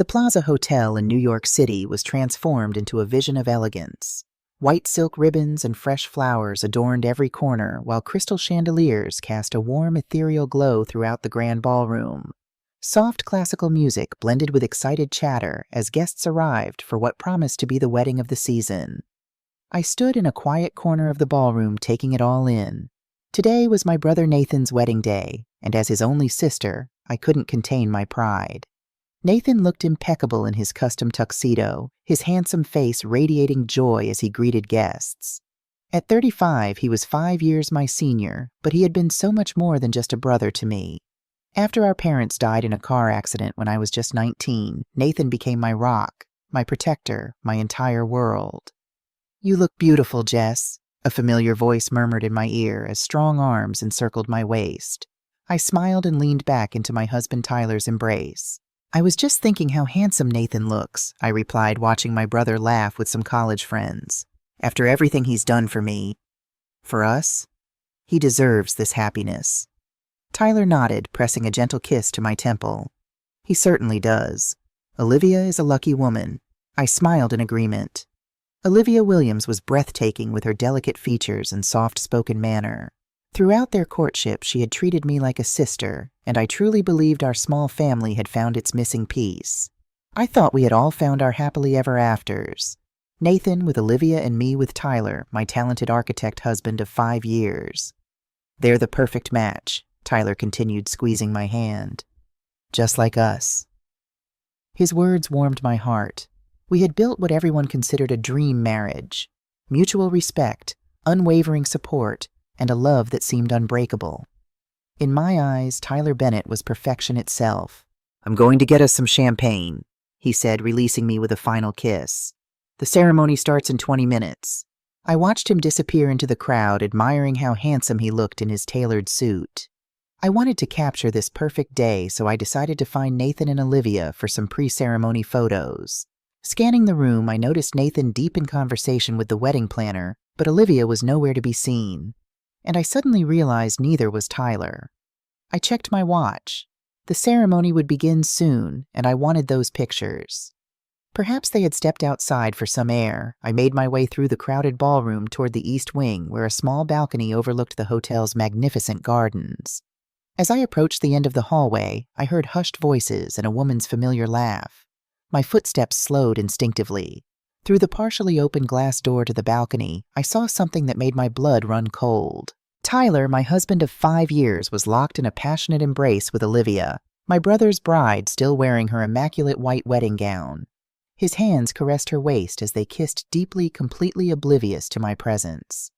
The Plaza Hotel in New York City was transformed into a vision of elegance. White silk ribbons and fresh flowers adorned every corner, while crystal chandeliers cast a warm, ethereal glow throughout the grand ballroom. Soft classical music blended with excited chatter as guests arrived for what promised to be the wedding of the season. I stood in a quiet corner of the ballroom taking it all in. Today was my brother Nathan's wedding day, and as his only sister, I couldn't contain my pride. Nathan looked impeccable in his custom tuxedo, his handsome face radiating joy as he greeted guests. At 35, he was 5 years my senior, but he had been so much more than just a brother to me. After our parents died in a car accident when I was just 19, Nathan became my rock, my protector, my entire world. "You look beautiful, Jess," a familiar voice murmured in my ear as strong arms encircled my waist. I smiled and leaned back into my husband Tyler's embrace. "I was just thinking how handsome Nathan looks," I replied, watching my brother laugh with some college friends. "After everything he's done for me, for us, he deserves this happiness." Tyler nodded, pressing a gentle kiss to my temple. "He certainly does. Olivia is a lucky woman." I smiled in agreement. Olivia Williams was breathtaking with her delicate features and soft-spoken manner. Throughout their courtship, she had treated me like a sister, and I truly believed our small family had found its missing piece. I thought we had all found our happily ever afters. Nathan with Olivia and me with Tyler, my talented architect husband of 5 years. "They're the perfect match," Tyler continued, squeezing my hand. "Just like us." His words warmed my heart. We had built what everyone considered a dream marriage. Mutual respect, unwavering support, and a love that seemed unbreakable. In my eyes, Tyler Bennett was perfection itself. "I'm going to get us some champagne," he said, releasing me with a final kiss. "The ceremony starts in 20 minutes. I watched him disappear into the crowd, admiring how handsome he looked in his tailored suit. I wanted to capture this perfect day, so I decided to find Nathan and Olivia for some pre-ceremony photos. Scanning the room, I noticed Nathan deep in conversation with the wedding planner, but Olivia was nowhere to be seen. And I suddenly realized neither was Tyler. I checked my watch. The ceremony would begin soon, and I wanted those pictures. Perhaps they had stepped outside for some air. I made my way through the crowded ballroom toward the east wing, where a small balcony overlooked the hotel's magnificent gardens. As I approached the end of the hallway, I heard hushed voices and a woman's familiar laugh. My footsteps slowed instinctively. Through the partially open glass door to the balcony, I saw something that made my blood run cold. Tyler, my husband of 5 years, was locked in a passionate embrace with Olivia, my brother's bride still wearing her immaculate white wedding gown. His hands caressed her waist as they kissed deeply, completely oblivious to my presence.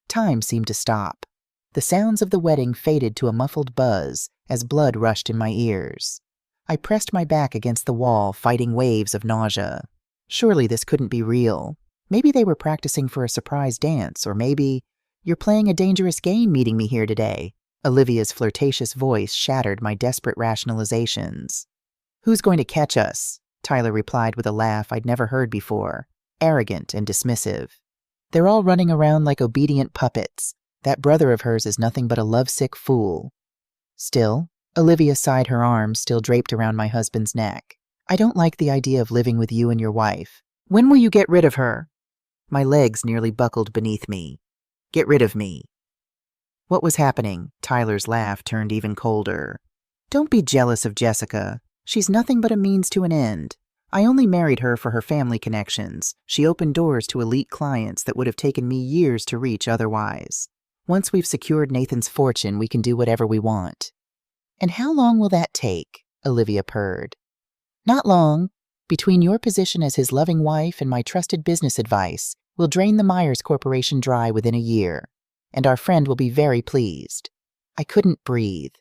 Time seemed to stop. The sounds of the wedding faded to a muffled buzz as blood rushed in my ears. I pressed my back against the wall, fighting waves of nausea. Surely this couldn't be real. Maybe they were practicing for a surprise dance, or maybe, "You're playing a dangerous game meeting me here today." Olivia's flirtatious voice shattered my desperate rationalizations. "Who's going to catch us?" Tyler replied with a laugh I'd never heard before, arrogant and dismissive. "They're all running around like obedient puppets. That brother of hers is nothing but a lovesick fool." Still, Olivia sighed, her arms still draped around my husband's neck. "I don't like the idea of living with you and your wife. When will you get rid of her?" My legs nearly buckled beneath me. "Get rid of me." What was happening? Tyler's laugh turned even colder. "Don't be jealous of Jessica. She's nothing but a means to an end. I only married her for her family connections. She opened doors to elite clients that would have taken me years to reach otherwise. Once we've secured Nathan's fortune, we can do whatever we want." "And how long will that take?" Olivia purred. "Not long. Between your position as his loving wife and my trusted business advice, we'll drain the Myers Corporation dry within a year, and our friend will be very pleased." I couldn't breathe.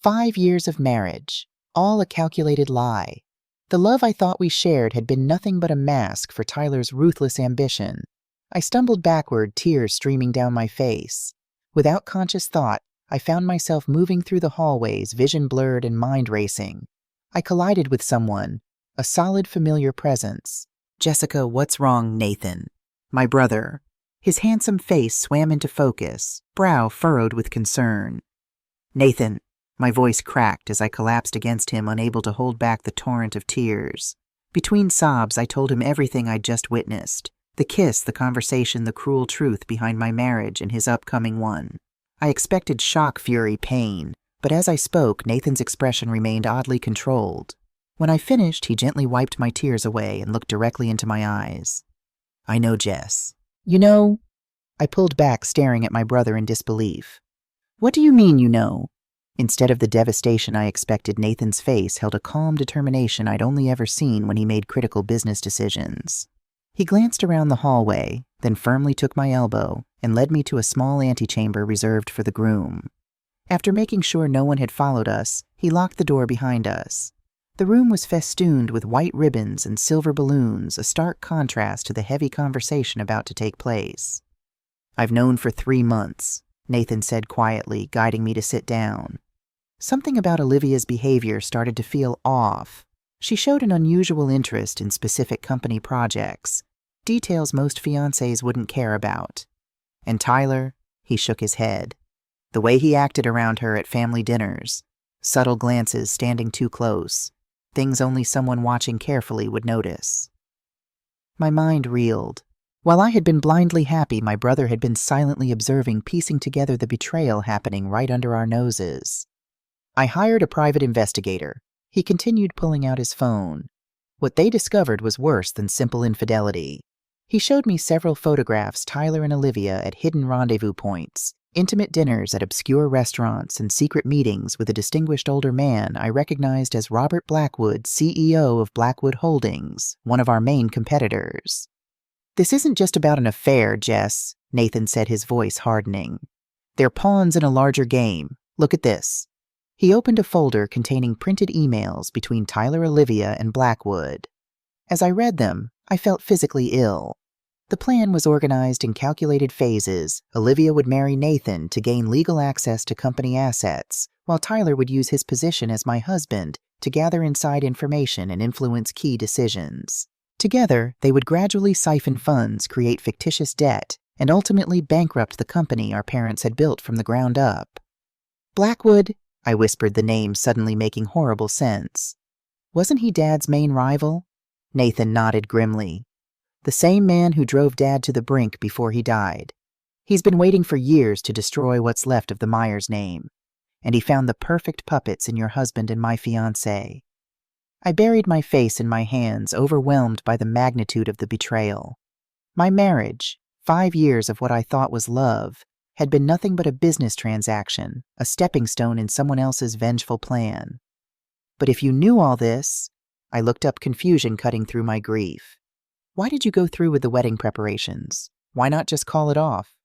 5 years of marriage, all a calculated lie. The love I thought we shared had been nothing but a mask for Tyler's ruthless ambition. I stumbled backward, tears streaming down my face. Without conscious thought, I found myself moving through the hallways, vision blurred and mind racing. I collided with someone, a solid, familiar presence. "Jessica, what's wrong, Nathan?" My brother. His handsome face swam into focus, brow furrowed with concern. "Nathan," my voice cracked as I collapsed against him, unable to hold back the torrent of tears. Between sobs, I told him everything I'd just witnessed. The kiss, the conversation, the cruel truth behind my marriage and his upcoming one. I expected shock, fury, pain, but as I spoke, Nathan's expression remained oddly controlled. When I finished, he gently wiped my tears away and looked directly into my eyes. "I know, Jess." "You know?" I pulled back, staring at my brother in disbelief. "What do you mean, you know?" Instead of the devastation I expected, Nathan's face held a calm determination I'd only ever seen when he made critical business decisions. He glanced around the hallway, then firmly took my elbow and led me to a small antechamber reserved for the groom. After making sure no one had followed us, he locked the door behind us. The room was festooned with white ribbons and silver balloons, a stark contrast to the heavy conversation about to take place. "I've known for 3 months," Nathan said quietly, guiding me to sit down. Something about Olivia's behavior started to feel off. She showed an unusual interest in specific company projects, details most fiancés wouldn't care about. And Tyler, he shook his head. The way he acted around her at family dinners, subtle glances standing too close, things only someone watching carefully would notice. My mind reeled. While I had been blindly happy, my brother had been silently observing, piecing together the betrayal happening right under our noses. "I hired a private investigator." He continued, pulling out his phone. "What they discovered was worse than simple infidelity." He showed me several photographs, Tyler and Olivia at hidden rendezvous points, intimate dinners at obscure restaurants, and secret meetings with a distinguished older man I recognized as Robert Blackwood, CEO of Blackwood Holdings, one of our main competitors. "This isn't just about an affair, Jess," Nathan said, his voice hardening. "They're pawns in a larger game. Look at this." He opened a folder containing printed emails between Tyler, Olivia, and Blackwood. As I read them, I felt physically ill. The plan was organized in calculated phases. Olivia would marry Nathan to gain legal access to company assets, while Tyler would use his position as my husband to gather inside information and influence key decisions. Together, they would gradually siphon funds, create fictitious debt, and ultimately bankrupt the company our parents had built from the ground up. "Blackwood," I whispered, the name suddenly making horrible sense. "Wasn't he Dad's main rival?" Nathan nodded grimly. "The same man who drove Dad to the brink before he died. He's been waiting for years to destroy what's left of the Myers name. And he found the perfect puppets in your husband and my fiancé." I buried my face in my hands, overwhelmed by the magnitude of the betrayal. My marriage, 5 years of what I thought was love, had been nothing but a business transaction, a stepping stone in someone else's vengeful plan. "But if you knew all this," I looked up, confusion cutting through my grief. "Why did you go through with the wedding preparations? Why not just call it off?"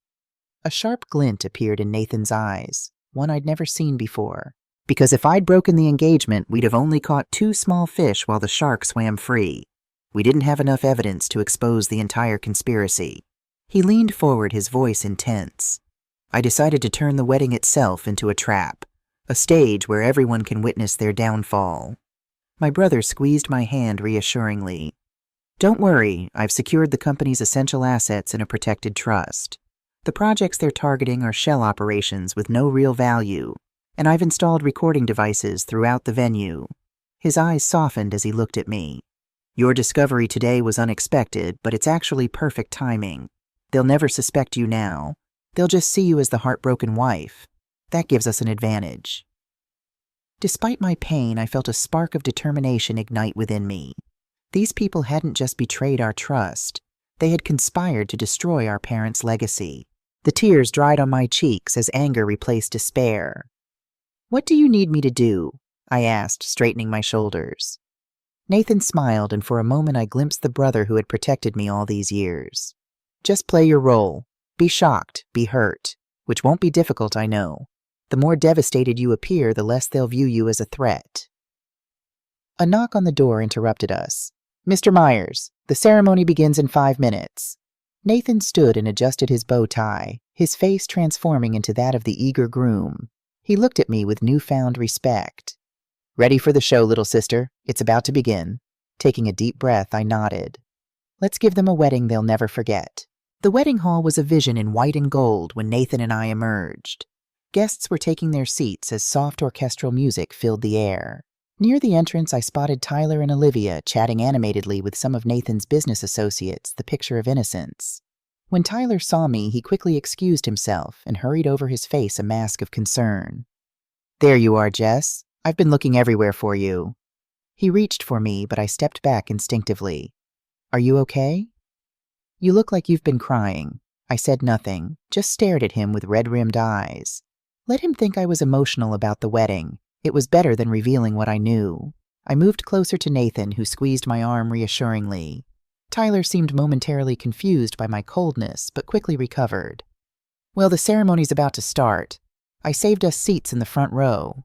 A sharp glint appeared in Nathan's eyes, one I'd never seen before. "Because if I'd broken the engagement, we'd have only caught 2 small fish while the shark swam free. We didn't have enough evidence to expose the entire conspiracy." He leaned forward, his voice intense. "I decided to turn the wedding itself into a trap, a stage where everyone can witness their downfall." My brother squeezed my hand reassuringly. "Don't worry, I've secured the company's essential assets in a protected trust. The projects they're targeting are shell operations with no real value, and I've installed recording devices throughout the venue." His eyes softened as he looked at me. "Your discovery today was unexpected, but it's actually perfect timing. They'll never suspect you now. They'll just see you as the heartbroken wife. That gives us an advantage." Despite my pain, I felt a spark of determination ignite within me. These people hadn't just betrayed our trust. They had conspired to destroy our parents' legacy. The tears dried on my cheeks as anger replaced despair. "What do you need me to do?" I asked, straightening my shoulders. Nathan smiled, and for a moment I glimpsed the brother who had protected me all these years. "Just play your role. Be shocked, be hurt, which won't be difficult, I know. The more devastated you appear, the less they'll view you as a threat." A knock on the door interrupted us. "Mr. Myers, the ceremony begins in 5 minutes." Nathan stood and adjusted his bow tie, his face transforming into that of the eager groom. He looked at me with newfound respect. "Ready for the show, little sister? It's about to begin." Taking a deep breath, I nodded. "Let's give them a wedding they'll never forget." The wedding hall was a vision in white and gold when Nathan and I emerged. Guests were taking their seats as soft orchestral music filled the air. Near the entrance, I spotted Tyler and Olivia chatting animatedly with some of Nathan's business associates, the picture of innocence. When Tyler saw me, he quickly excused himself and hurried over his face a mask of concern. "There you are, Jess. I've been looking everywhere for you." He reached for me, but I stepped back instinctively. "Are you okay?" "You look like you've been crying." I said nothing, just stared at him with red-rimmed eyes. Let him think I was emotional about the wedding. It was better than revealing what I knew. I moved closer to Nathan, who squeezed my arm reassuringly. Tyler seemed momentarily confused by my coldness, but quickly recovered. "Well, the ceremony's about to start. I saved us seats in the front row."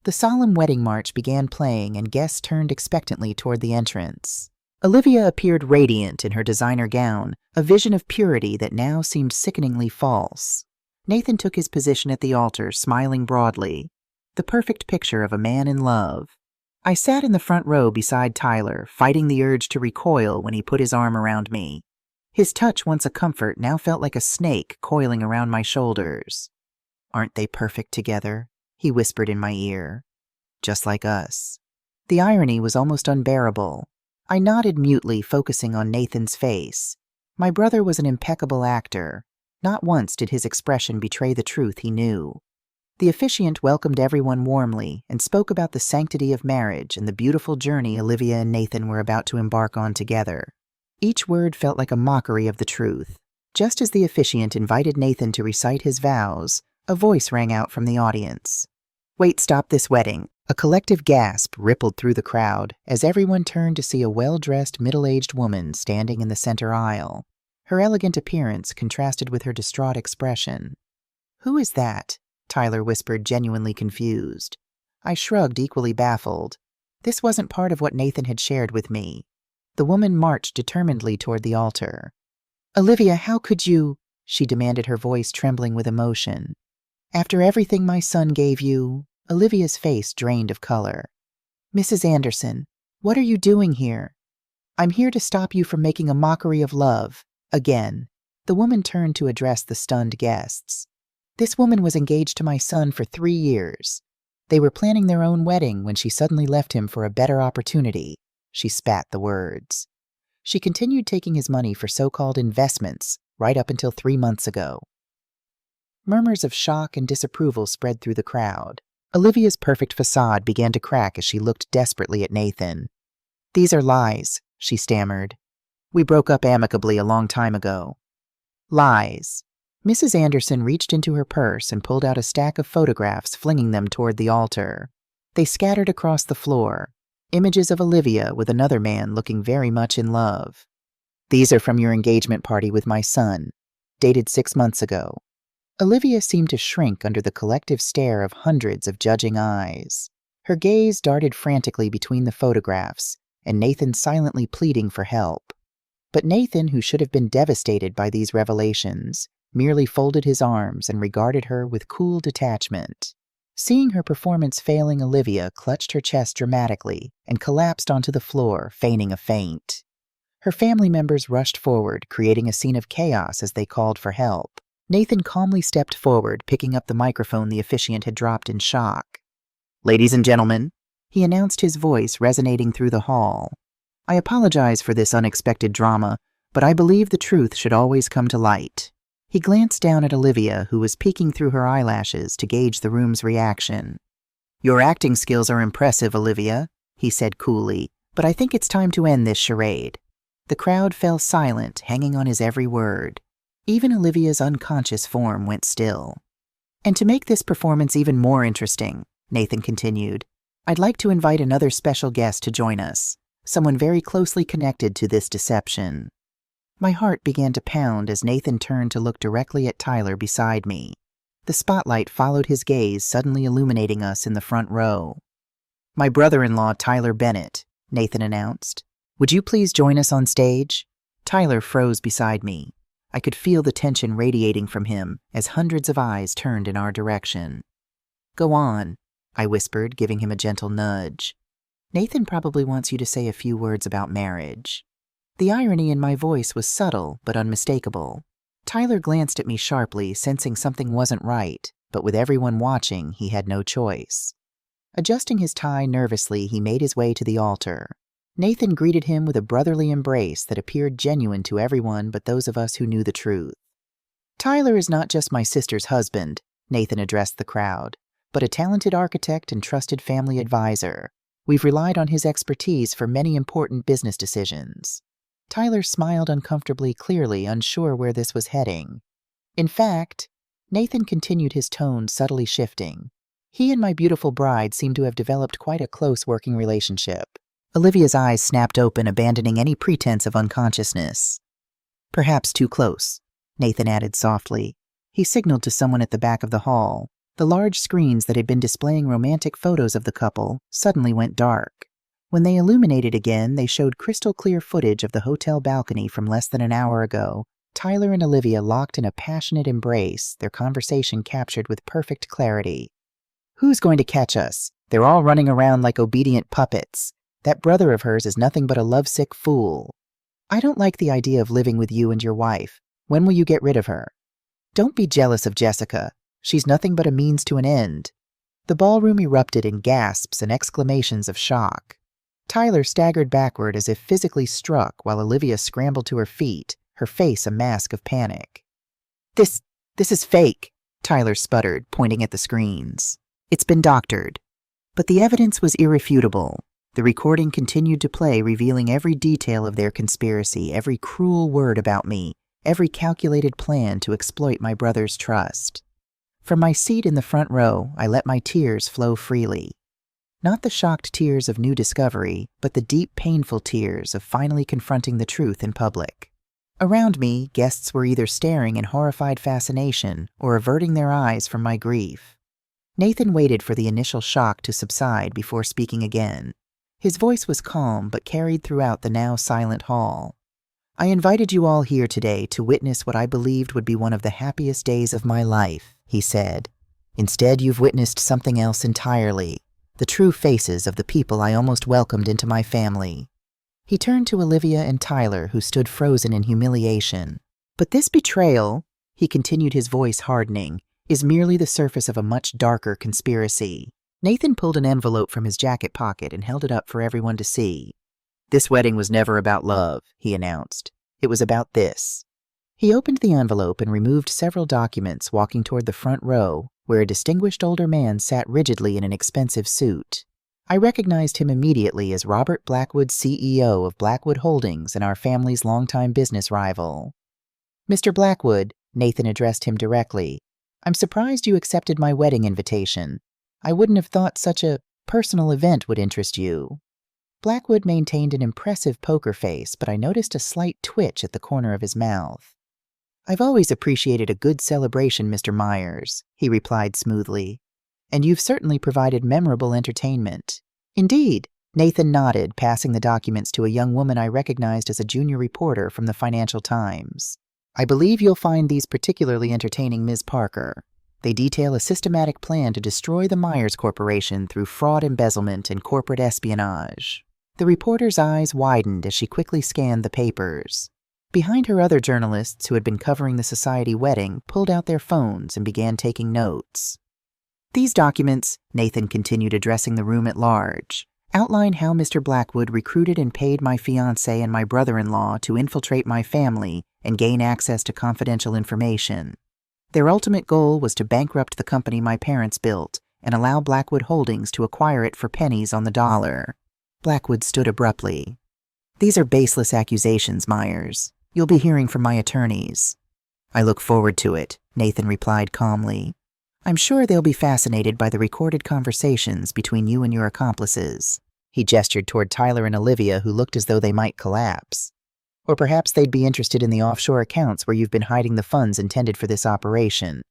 The solemn wedding march began playing, and guests turned expectantly toward the entrance. Olivia appeared radiant in her designer gown, a vision of purity that now seemed sickeningly false. Nathan took his position at the altar, smiling broadly, the perfect picture of a man in love. I sat in the front row beside Tyler, fighting the urge to recoil when he put his arm around me. His touch, once a comfort, now felt like a snake coiling around my shoulders. "Aren't they perfect together?" he whispered in my ear. "Just like us." The irony was almost unbearable. I nodded mutely, focusing on Nathan's face. My brother was an impeccable actor. Not once did his expression betray the truth he knew. The officiant welcomed everyone warmly and spoke about the sanctity of marriage and the beautiful journey Olivia and Nathan were about to embark on together. Each word felt like a mockery of the truth. Just as the officiant invited Nathan to recite his vows, a voice rang out from the audience. "Wait, stop this wedding." A collective gasp rippled through the crowd as everyone turned to see a well-dressed, middle-aged woman standing in the center aisle. Her elegant appearance contrasted with her distraught expression. "Who is that?" Tyler whispered, genuinely confused. I shrugged, equally baffled. This wasn't part of what Nathan had shared with me. The woman marched determinedly toward the altar. "Olivia, how could you?" she demanded, her voice trembling with emotion. "After everything my son gave you." Olivia's face drained of color. "Mrs. Anderson, what are you doing here?" "I'm here to stop you from making a mockery of love. Again." The woman turned to address the stunned guests. "This woman was engaged to my son for 3 years. They were planning their own wedding when she suddenly left him for a better opportunity." She spat the words. "She continued taking his money for so-called investments right up until 3 months ago." Murmurs of shock and disapproval spread through the crowd. Olivia's perfect facade began to crack as she looked desperately at Nathan. "These are lies," she stammered. "We broke up amicably a long time ago." "Lies." Mrs. Anderson reached into her purse and pulled out a stack of photographs, flinging them toward the altar. They scattered across the floor, images of Olivia with another man looking very much in love. "These are from your engagement party with my son, dated 6 months ago." Olivia seemed to shrink under the collective stare of hundreds of judging eyes. Her gaze darted frantically between the photographs, and Nathan silently pleading for help. But Nathan, who should have been devastated by these revelations, merely folded his arms and regarded her with cool detachment. Seeing her performance failing, Olivia clutched her chest dramatically and collapsed onto the floor, feigning a faint. Her family members rushed forward, creating a scene of chaos as they called for help. Nathan calmly stepped forward, picking up the microphone the officiant had dropped in shock. "Ladies and gentlemen," he announced, his voice resonating through the hall. "I apologize for this unexpected drama, but I believe the truth should always come to light." He glanced down at Olivia, who was peeking through her eyelashes to gauge the room's reaction. "Your acting skills are impressive, Olivia," he said coolly, "but I think it's time to end this charade." The crowd fell silent, hanging on his every word. Even Olivia's unconscious form went still. "And to make this performance even more interesting," Nathan continued, "I'd like to invite another special guest to join us, someone very closely connected to this deception." My heart began to pound as Nathan turned to look directly at Tyler beside me. The spotlight followed his gaze, suddenly illuminating us in the front row. "My brother-in-law, Tyler Bennett," Nathan announced. "Would you please join us on stage?" Tyler froze beside me. I could feel the tension radiating from him as hundreds of eyes turned in our direction. "Go on," I whispered, giving him a gentle nudge. "Nathan probably wants you to say a few words about marriage." The irony in my voice was subtle but unmistakable. Tyler glanced at me sharply, sensing something wasn't right, but with everyone watching, he had no choice. Adjusting his tie nervously, he made his way to the altar. Nathan greeted him with a brotherly embrace that appeared genuine to everyone but those of us who knew the truth. Tyler is not just my sister's husband, Nathan addressed the crowd, but a talented architect and trusted family advisor. We've relied on his expertise for many important business decisions. Tyler smiled uncomfortably, clearly unsure where this was heading. In fact, Nathan continued, his tone subtly shifting. He and my beautiful bride seem to have developed quite a close working relationship. Olivia's eyes snapped open, abandoning any pretense of unconsciousness. Perhaps too close, Nathan added softly. He signaled to someone at the back of the hall. The large screens that had been displaying romantic photos of the couple suddenly went dark. When they illuminated again, they showed crystal-clear footage of the hotel balcony from less than an hour ago. Tyler and Olivia locked in a passionate embrace, their conversation captured with perfect clarity. "Who's going to catch us? They're all running around like obedient puppets. That brother of hers is nothing but a lovesick fool. I don't like the idea of living with you and your wife. When will you get rid of her? Don't be jealous of Jessica. She's nothing but a means to an end." The ballroom erupted in gasps and exclamations of shock. Tyler staggered backward as if physically struck, while Olivia scrambled to her feet, her face a mask of panic. This is fake," Tyler sputtered, pointing at the screens. "It's been doctored." But the evidence was irrefutable. The recording continued to play, revealing every detail of their conspiracy, every cruel word about me, every calculated plan to exploit my brother's trust. From my seat in the front row, I let my tears flow freely. Not the shocked tears of new discovery, but the deep, painful tears of finally confronting the truth in public. Around me, guests were either staring in horrified fascination or averting their eyes from my grief. Nathan waited for the initial shock to subside before speaking again. His voice was calm but carried throughout the now silent hall. "I invited you all here today to witness what I believed would be one of the happiest days of my life," he said. "Instead, you've witnessed something else entirely. The true faces of the people I almost welcomed into my family." He turned to Olivia and Tyler, who stood frozen in humiliation. "But this betrayal," he continued, his voice hardening, "is merely the surface of a much darker conspiracy." Nathan pulled an envelope from his jacket pocket and held it up for everyone to see. "This wedding was never about love," he announced. "It was about this." He opened the envelope and removed several documents, walking toward the front row, where a distinguished older man sat rigidly in an expensive suit. I recognized him immediately as Robert Blackwood, CEO of Blackwood Holdings and our family's longtime business rival. "Mr. Blackwood," Nathan addressed him directly, "I'm surprised you accepted my wedding invitation. I wouldn't have thought such a personal event would interest you." Blackwood maintained an impressive poker face, but I noticed a slight twitch at the corner of his mouth. "I've always appreciated a good celebration, Mr. Myers," he replied smoothly. "And you've certainly provided memorable entertainment." "Indeed," Nathan nodded, passing the documents to a young woman I recognized as a junior reporter from the Financial Times. "I believe you'll find these particularly entertaining, Ms. Parker. They detail a systematic plan to destroy the Myers Corporation through fraud, embezzlement, and corporate espionage." The reporter's eyes widened as she quickly scanned the papers. Behind her, other journalists who had been covering the society wedding pulled out their phones and began taking notes. "These documents," Nathan continued, addressing the room at large, "outline how Mr. Blackwood recruited and paid my fiancé and my brother-in-law to infiltrate my family and gain access to confidential information. Their ultimate goal was to bankrupt the company my parents built and allow Blackwood Holdings to acquire it for pennies on the dollar." Blackwood stood abruptly. "These are baseless accusations, Myers. You'll be hearing from my attorneys." "I look forward to it," Nathan replied calmly. "I'm sure they'll be fascinated by the recorded conversations between you and your accomplices." He gestured toward Tyler and Olivia, who looked as though they might collapse. "Or perhaps they'd be interested in the offshore accounts where you've been hiding the funds intended for this operation."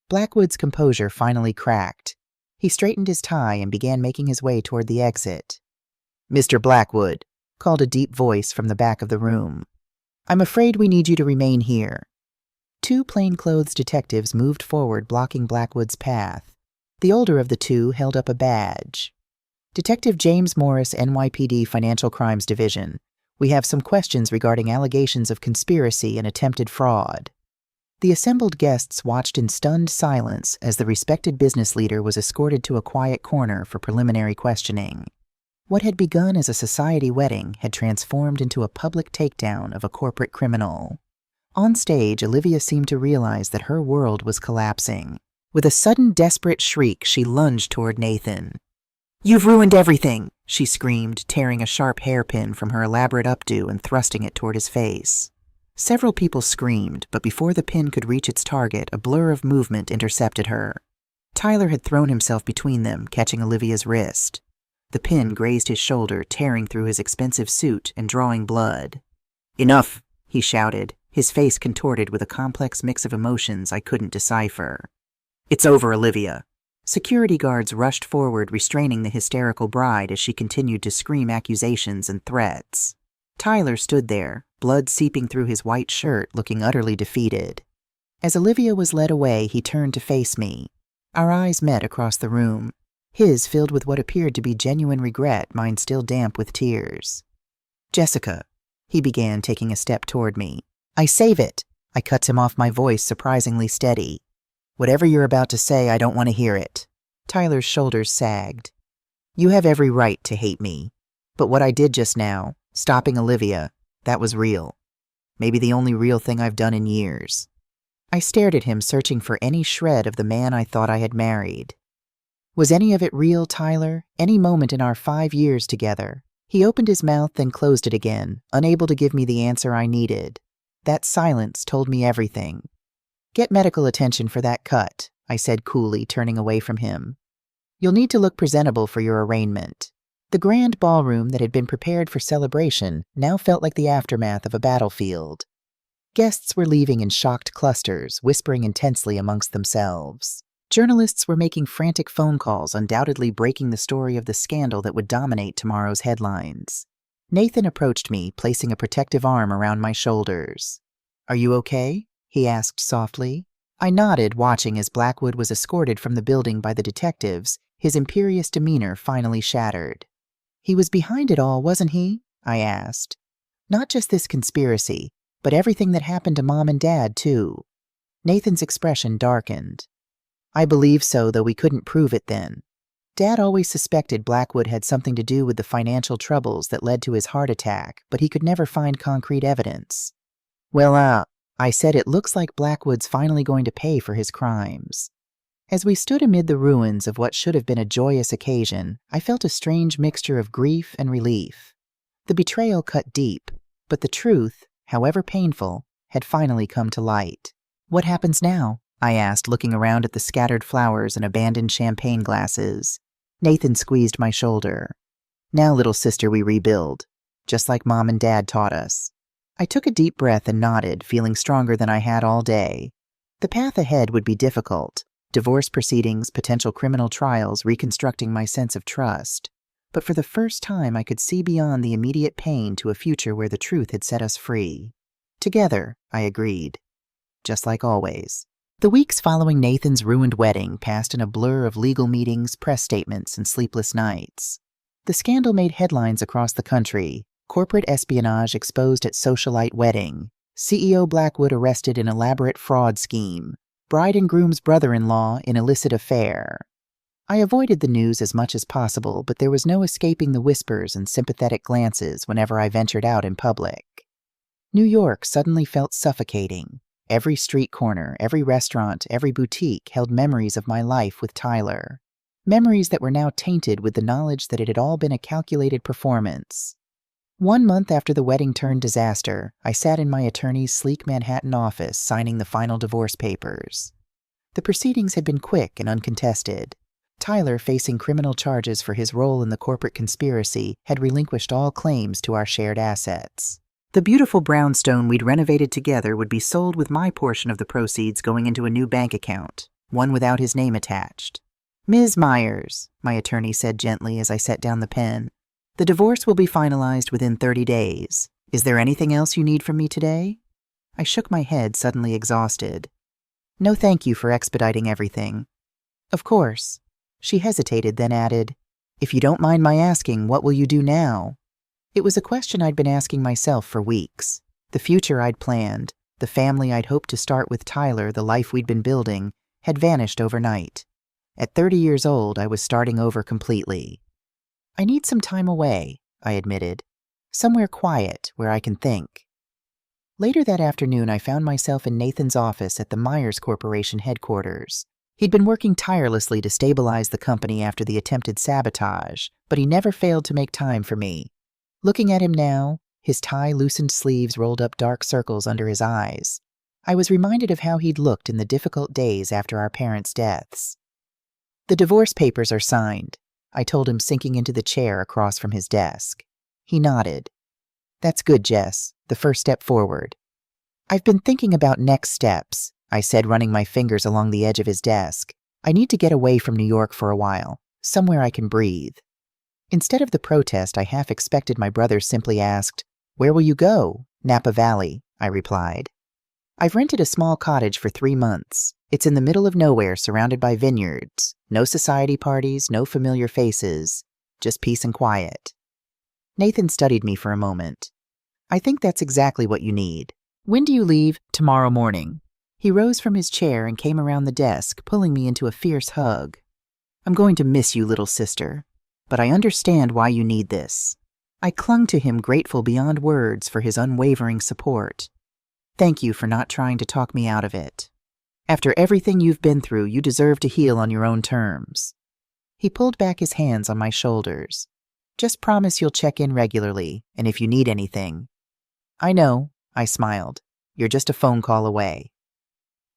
Blackwood's composure finally cracked. He straightened his tie and began making his way toward the exit. "Mr. Blackwood," called a deep voice from the back of the room, "I'm afraid we need you to remain here." Two plainclothes detectives moved forward, blocking Blackwood's path. The older of the two held up a badge. "Detective James Morris, NYPD Financial Crimes Division. We have some questions regarding allegations of conspiracy and attempted fraud." The assembled guests watched in stunned silence as the respected business leader was escorted to a quiet corner for preliminary questioning. What had begun as a society wedding had transformed into a public takedown of a corporate criminal. On stage, Olivia seemed to realize that her world was collapsing. With a sudden, desperate shriek, she lunged toward Nathan. "You've ruined everything!" she screamed, tearing a sharp hairpin from her elaborate updo and thrusting it toward his face. Several people screamed, but before the pin could reach its target, a blur of movement intercepted her. Tyler had thrown himself between them, catching Olivia's wrist. The pin grazed his shoulder, tearing through his expensive suit and drawing blood. "Enough!" he shouted, his face contorted with a complex mix of emotions I couldn't decipher. "It's over, Olivia." Security guards rushed forward, restraining the hysterical bride as she continued to scream accusations and threats. Tyler stood there, blood seeping through his white shirt, looking utterly defeated. As Olivia was led away, he turned to face me. Our eyes met across the room, his filled with what appeared to be genuine regret, mine still damp with tears. "Jessica," he began, taking a step toward me. "I save it." I cut him off, my voice surprisingly steady. "Whatever you're about to say, I don't want to hear it." Tyler's shoulders sagged. "You have every right to hate me. But what I did just now, stopping Olivia, that was real. Maybe the only real thing I've done in years." I stared at him, searching for any shred of the man I thought I had married. Was any of it real, Tyler? Any moment in our 5 years together? He opened his mouth, then closed it again, unable to give me the answer I needed. That silence told me everything. "Get medical attention for that cut," I said coolly, turning away from him. "You'll need to look presentable for your arraignment." The grand ballroom that had been prepared for celebration now felt like the aftermath of a battlefield. Guests were leaving in shocked clusters, whispering intensely amongst themselves. Journalists were making frantic phone calls, undoubtedly breaking the story of the scandal that would dominate tomorrow's headlines. Nathan approached me, placing a protective arm around my shoulders. "Are you okay?" he asked softly. I nodded, watching as Blackwood was escorted from the building by the detectives, his imperious demeanor finally shattered. "He was behind it all, wasn't he?" I asked. "Not just this conspiracy, but everything that happened to Mom and Dad, too." Nathan's expression darkened. "I believe so, though we couldn't prove it then. Dad always suspected Blackwood had something to do with the financial troubles that led to his heart attack, but he could never find concrete evidence." "Well, I said, it looks like Blackwood's finally going to pay for his crimes." As we stood amid the ruins of what should have been a joyous occasion, I felt a strange mixture of grief and relief. The betrayal cut deep, but the truth, however painful, had finally come to light. "What happens now?" I asked, looking around at the scattered flowers and abandoned champagne glasses. Nathan squeezed my shoulder. "Now, little sister, we rebuild, just like Mom and Dad taught us." I took a deep breath and nodded, feeling stronger than I had all day. The path ahead would be difficult. Divorce proceedings, potential criminal trials, reconstructing my sense of trust. But for the first time, I could see beyond the immediate pain to a future where the truth had set us free. "Together," I agreed. Just like always. The weeks following Nathan's ruined wedding passed in a blur of legal meetings, press statements, and sleepless nights. The scandal made headlines across the country. Corporate espionage exposed at socialite wedding. CEO Blackwood arrested in elaborate fraud scheme. Bride and groom's brother-in-law in illicit affair. I avoided the news as much as possible, but there was no escaping the whispers and sympathetic glances whenever I ventured out in public. New York suddenly felt suffocating. Every street corner, every restaurant, every boutique held memories of my life with Tyler. Memories that were now tainted with the knowledge that it had all been a calculated performance. 1 month after the wedding turned disaster, I sat in my attorney's sleek Manhattan office signing the final divorce papers. The proceedings had been quick and uncontested. Tyler, facing criminal charges for his role in the corporate conspiracy, had relinquished all claims to our shared assets. The beautiful brownstone we'd renovated together would be sold, with my portion of the proceeds going into a new bank account, one without his name attached. "Ms. Myers," my attorney said gently as I set down the pen, "the divorce will be finalized within 30 days. Is there anything else you need from me today?" I shook my head, suddenly exhausted. "No, thank you for expediting everything." "Of course." She hesitated, then added, "If you don't mind my asking, what will you do now?" It was a question I'd been asking myself for weeks. The future I'd planned, The family I'd hoped to start with Tyler, the life we'd been building, had vanished overnight. At 30 years old, I was starting over completely. I need some time away, I admitted. Somewhere quiet where I can think. Later that afternoon, I found myself in Nathan's office at the Myers Corporation headquarters. He'd been working tirelessly to stabilize the company after the attempted sabotage, but he never failed to make time for me. Looking at him now, his tie-loosened sleeves rolled up dark circles under his eyes, I was reminded of how he'd looked in the difficult days after our parents' deaths. "The divorce papers are signed," I told him, sinking into the chair across from his desk. He nodded. "That's good, Jess. The first step forward." "I've been thinking about next steps," I said, running my fingers along the edge of his desk. "I need to get away from New York for a while, somewhere I can breathe." Instead of the protest I half expected, my brother simply asked, "Where will you go?" "Napa Valley," I replied. "I've rented a small cottage for 3 months. It's in the middle of nowhere, surrounded by vineyards. No society parties, no familiar faces, just peace and quiet." Nathan studied me for a moment. "I think that's exactly what you need. When do you leave?" "Tomorrow morning." He rose from his chair and came around the desk, pulling me into a fierce hug. "I'm going to miss you, little sister, but I understand why you need this." I clung to him, grateful beyond words for his unwavering support. "Thank you for not trying to talk me out of it. After everything you've been through, you deserve to heal on your own terms." He pulled back his hands on my shoulders. "Just promise you'll check in regularly, and if you need anything." "I know," I smiled. "You're just a phone call away."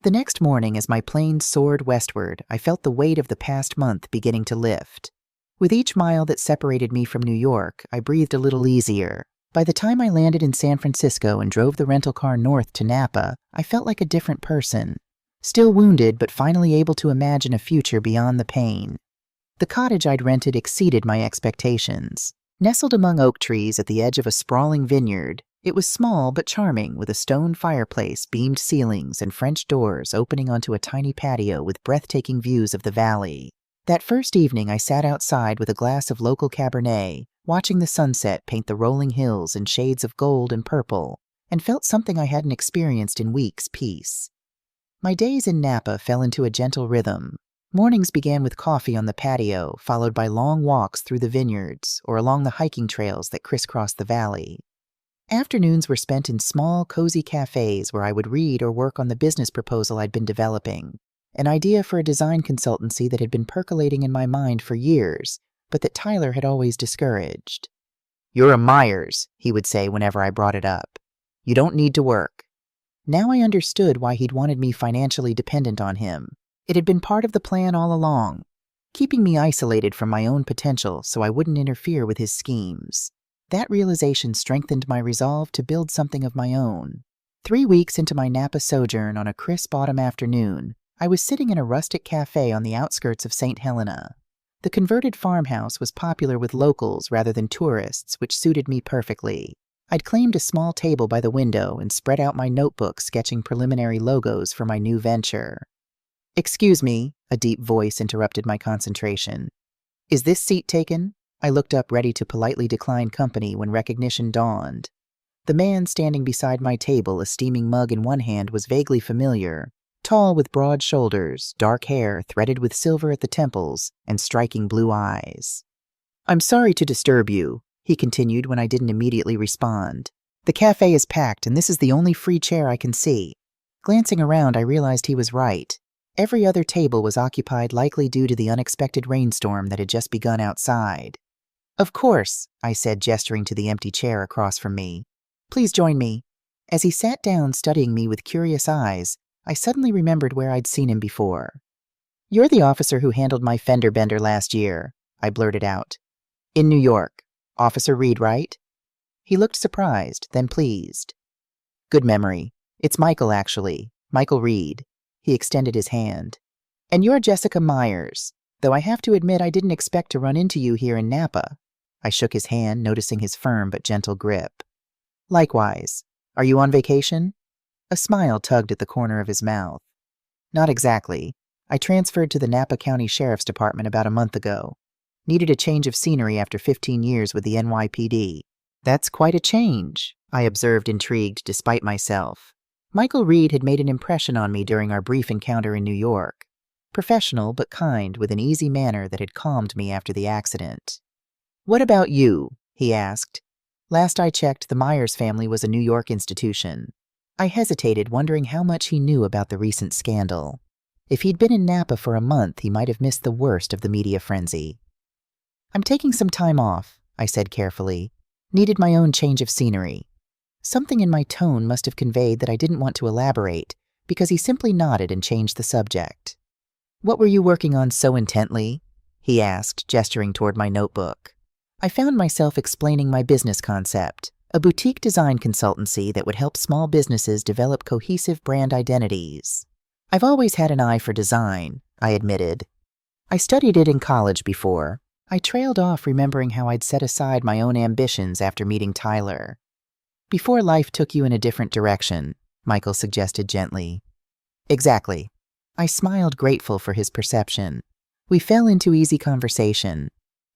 The next morning, as my plane soared westward, I felt the weight of the past month beginning to lift. With each mile that separated me from New York, I breathed a little easier. By the time I landed in San Francisco and drove the rental car north to Napa, I felt like a different person. Still wounded, but finally able to imagine a future beyond the pain. The cottage I'd rented exceeded my expectations. Nestled among oak trees at the edge of a sprawling vineyard, it was small but charming, with a stone fireplace, beamed ceilings, and French doors opening onto a tiny patio with breathtaking views of the valley. That first evening, I sat outside with a glass of local Cabernet, watching the sunset paint the rolling hills in shades of gold and purple, and felt something I hadn't experienced in weeks: peace. My days in Napa fell into a gentle rhythm. Mornings began with coffee on the patio, followed by long walks through the vineyards or along the hiking trails that crisscrossed the valley. Afternoons were spent in small, cozy cafes where I would read or work on the business proposal I'd been developing, an idea for a design consultancy that had been percolating in my mind for years, but that Tyler had always discouraged. "You're a Myers," he would say whenever I brought it up. "You don't need to work." Now I understood why he'd wanted me financially dependent on him. It had been part of the plan all along, keeping me isolated from my own potential so I wouldn't interfere with his schemes. That realization strengthened my resolve to build something of my own. 3 weeks into my Napa sojourn, on a crisp autumn afternoon, I was sitting in a rustic cafe on the outskirts of St. Helena. The converted farmhouse was popular with locals rather than tourists, which suited me perfectly. I'd claimed a small table by the window and spread out my notebook, sketching preliminary logos for my new venture. "Excuse me," a deep voice interrupted my concentration. "Is this seat taken?" I looked up, ready to politely decline company, when recognition dawned. The man standing beside my table, a steaming mug in one hand, was vaguely familiar. Tall, with broad shoulders, dark hair threaded with silver at the temples, and striking blue eyes. "I'm sorry to disturb you," he continued when I didn't immediately respond. "The cafe is packed, and this is the only free chair I can see." Glancing around, I realized he was right. Every other table was occupied, likely due to the unexpected rainstorm that had just begun outside. "Of course," I said, gesturing to the empty chair across from me. "Please join me." As he sat down, studying me with curious eyes, I suddenly remembered where I'd seen him before. "You're the officer who handled my fender bender last year," I blurted out. "In New York. Officer Reed, right?" He looked surprised, then pleased. "Good memory. It's Michael, actually. Michael Reed." He extended his hand. "And you're Jessica Myers, though I have to admit I didn't expect to run into you here in Napa." I shook his hand, noticing his firm but gentle grip. "Likewise. Are you on vacation?" A smile tugged at the corner of his mouth. "Not exactly. I transferred to the Napa County Sheriff's Department about a month ago. Needed a change of scenery after 15 years with the NYPD. "That's quite a change," I observed, intrigued despite myself. Michael Reed had made an impression on me during our brief encounter in New York. Professional but kind, with an easy manner that had calmed me after the accident. "What about you?" he asked. Last I checked, the Myers family was a New York institution. I hesitated, wondering how much he knew about the recent scandal. If he'd been in Napa for a month, he might have missed the worst of the media frenzy. "I'm taking some time off," I said carefully. "Needed my own change of scenery." Something in my tone must have conveyed that I didn't want to elaborate, because he simply nodded and changed the subject. "What were you working on so intently?" he asked, gesturing toward my notebook. I found myself explaining my business concept, a boutique design consultancy that would help small businesses develop cohesive brand identities. "I've always had an eye for design," I admitted. "I studied it in college before." I trailed off, remembering how I'd set aside my own ambitions after meeting Tyler. "Before life took you in a different direction," Michael suggested gently. "Exactly." I smiled, grateful for his perception. We fell into easy conversation.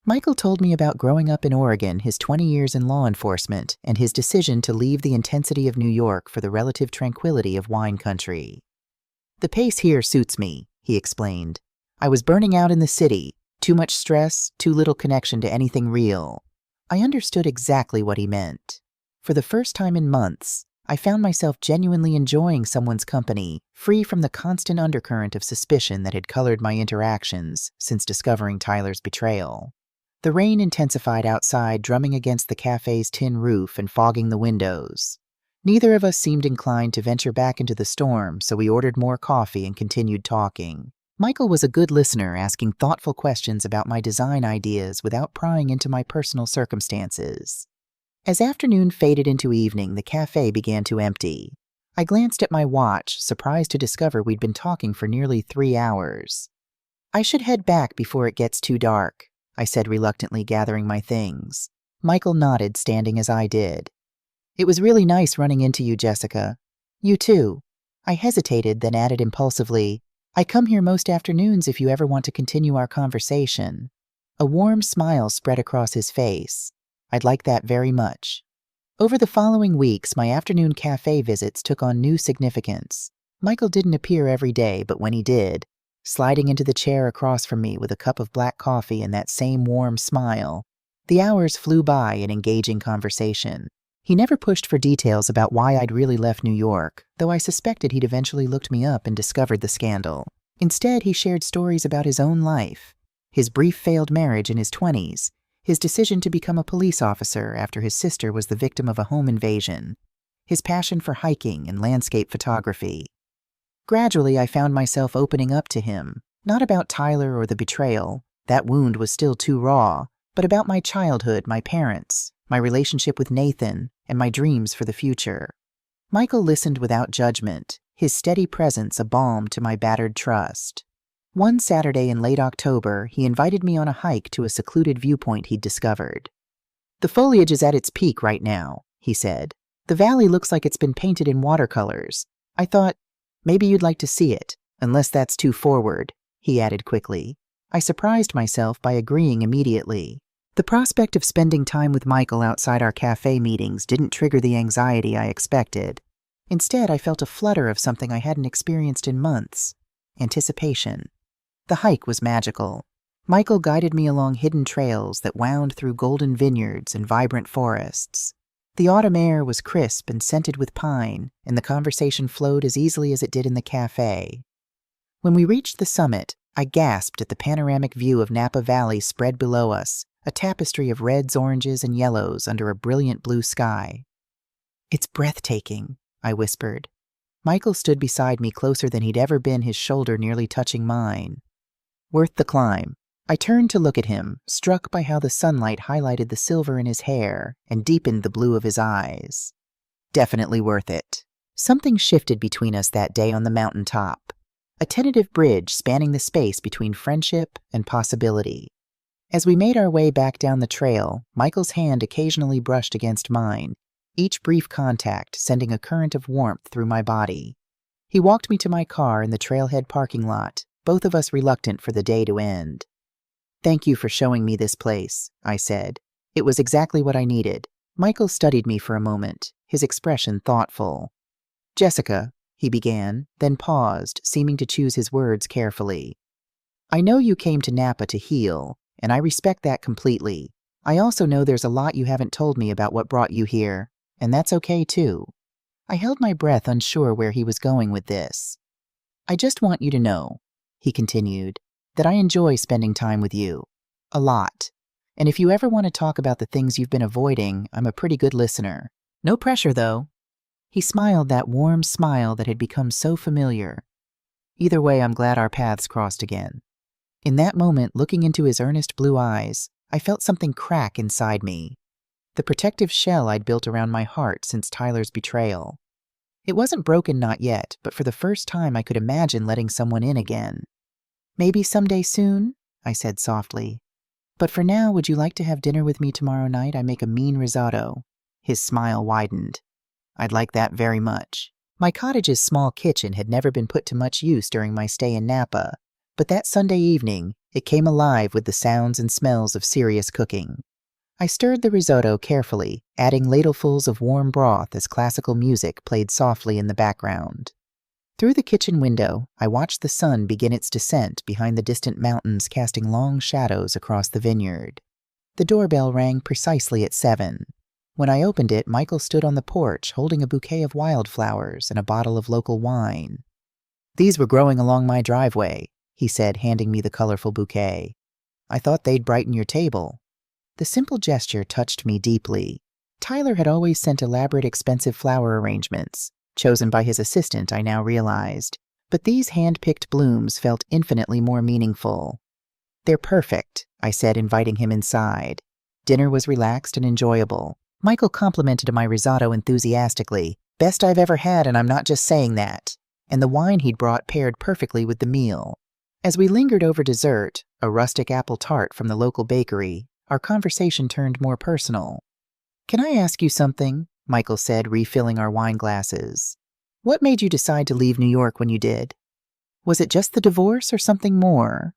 Michael told me about growing up in Oregon, his 20 years in law enforcement, and his decision to leave the intensity of New York for the relative tranquility of wine country. "The pace here suits me," he explained. "I was burning out in the city. Too much stress, too little connection to anything real." I understood exactly what he meant. For the first time in months, I found myself genuinely enjoying someone's company, free from the constant undercurrent of suspicion that had colored my interactions since discovering Tyler's betrayal. The rain intensified outside, drumming against the cafe's tin roof and fogging the windows. Neither of us seemed inclined to venture back into the storm, so we ordered more coffee and continued talking. Michael was a good listener, asking thoughtful questions about my design ideas without prying into my personal circumstances. As afternoon faded into evening, the cafe began to empty. I glanced at my watch, surprised to discover we'd been talking for nearly 3 hours. "I should head back before it gets too dark," I said reluctantly, gathering my things. Michael nodded, standing as I did. "It was really nice running into you, Jessica." "You too." I hesitated, then added impulsively, "I come here most afternoons if you ever want to continue our conversation." A warm smile spread across his face. "I'd like that very much." Over the following weeks, my afternoon cafe visits took on new significance. Michael didn't appear every day, but when he did, sliding into the chair across from me with a cup of black coffee and that same warm smile, the hours flew by in engaging conversation. He never pushed for details about why I'd really left New York, though I suspected he'd eventually looked me up and discovered the scandal. Instead, he shared stories about his own life, his brief failed marriage in his 20s, his decision to become a police officer after his sister was the victim of a home invasion, his passion for hiking and landscape photography. Gradually, I found myself opening up to him, not about Tyler or the betrayal, that wound was still too raw, but about my childhood, my parents, my relationship with Nathan, and my dreams for the future. Michael listened without judgment, his steady presence a balm to my battered trust. One Saturday in late October, he invited me on a hike to a secluded viewpoint he'd discovered. "The foliage is at its peak right now," he said. "The valley looks like it's been painted in watercolors. I thought, maybe you'd like to see it, unless that's too forward," he added quickly. I surprised myself by agreeing immediately. The prospect of spending time with Michael outside our cafe meetings didn't trigger the anxiety I expected. Instead, I felt a flutter of something I hadn't experienced in months: anticipation. The hike was magical. Michael guided me along hidden trails that wound through golden vineyards and vibrant forests. The autumn air was crisp and scented with pine, and the conversation flowed as easily as it did in the cafe. When we reached the summit, I gasped at the panoramic view of Napa Valley spread below us, a tapestry of reds, oranges, and yellows under a brilliant blue sky. "It's breathtaking," I whispered. Michael stood beside me, closer than he'd ever been, his shoulder nearly touching mine. "Worth the climb." I turned to look at him, struck by how the sunlight highlighted the silver in his hair and deepened the blue of his eyes. "Definitely worth it." Something shifted between us that day on the mountain top, a tentative bridge spanning the space between friendship and possibility. As we made our way back down the trail, Michael's hand occasionally brushed against mine, each brief contact sending a current of warmth through my body. He walked me to my car in the trailhead parking lot, both of us reluctant for the day to end. "Thank you for showing me this place," I said. "It was exactly what I needed." Michael studied me for a moment, his expression thoughtful. Jessica, he began, then paused, seeming to choose his words carefully. I know you came to Napa to heal, and I respect that completely. I also know there's a lot you haven't told me about what brought you here, and that's okay too. I held my breath, unsure where he was going with this. I just want you to know, he continued, that I enjoy spending time with you. A lot. And if you ever want to talk about the things you've been avoiding, I'm a pretty good listener. No pressure, though. He smiled that warm smile that had become so familiar. Either way, I'm glad our paths crossed again. In that moment, looking into his earnest blue eyes, I felt something crack inside me. The protective shell I'd built around my heart since Tyler's betrayal. It wasn't broken, not yet, but for the first time I could imagine letting someone in again. Maybe someday soon, I said softly. But for now, would you like to have dinner with me tomorrow night? I make a mean risotto. His smile widened. I'd like that very much. My cottage's small kitchen had never been put to much use during my stay in Napa, but that Sunday evening, it came alive with the sounds and smells of serious cooking. I stirred the risotto carefully, adding ladlefuls of warm broth as classical music played softly in the background. Through the kitchen window, I watched the sun begin its descent behind the distant mountains, casting long shadows across the vineyard. The doorbell rang precisely at 7. When I opened it, Michael stood on the porch holding a bouquet of wildflowers and a bottle of local wine. These were growing along my driveway, he said, handing me the colorful bouquet. I thought they'd brighten your table. The simple gesture touched me deeply. Tyler had always sent elaborate, expensive flower arrangements, chosen by his assistant, I now realized, but these hand-picked blooms felt infinitely more meaningful. They're perfect, I said, inviting him inside. Dinner was relaxed and enjoyable. Michael complimented my risotto enthusiastically. Best I've ever had, and I'm not just saying that. And the wine he'd brought paired perfectly with the meal. As we lingered over dessert, a rustic apple tart from the local bakery, our conversation turned more personal. Can I ask you something? Michael said, refilling our wine glasses. What made you decide to leave New York when you did? Was it just the divorce or something more?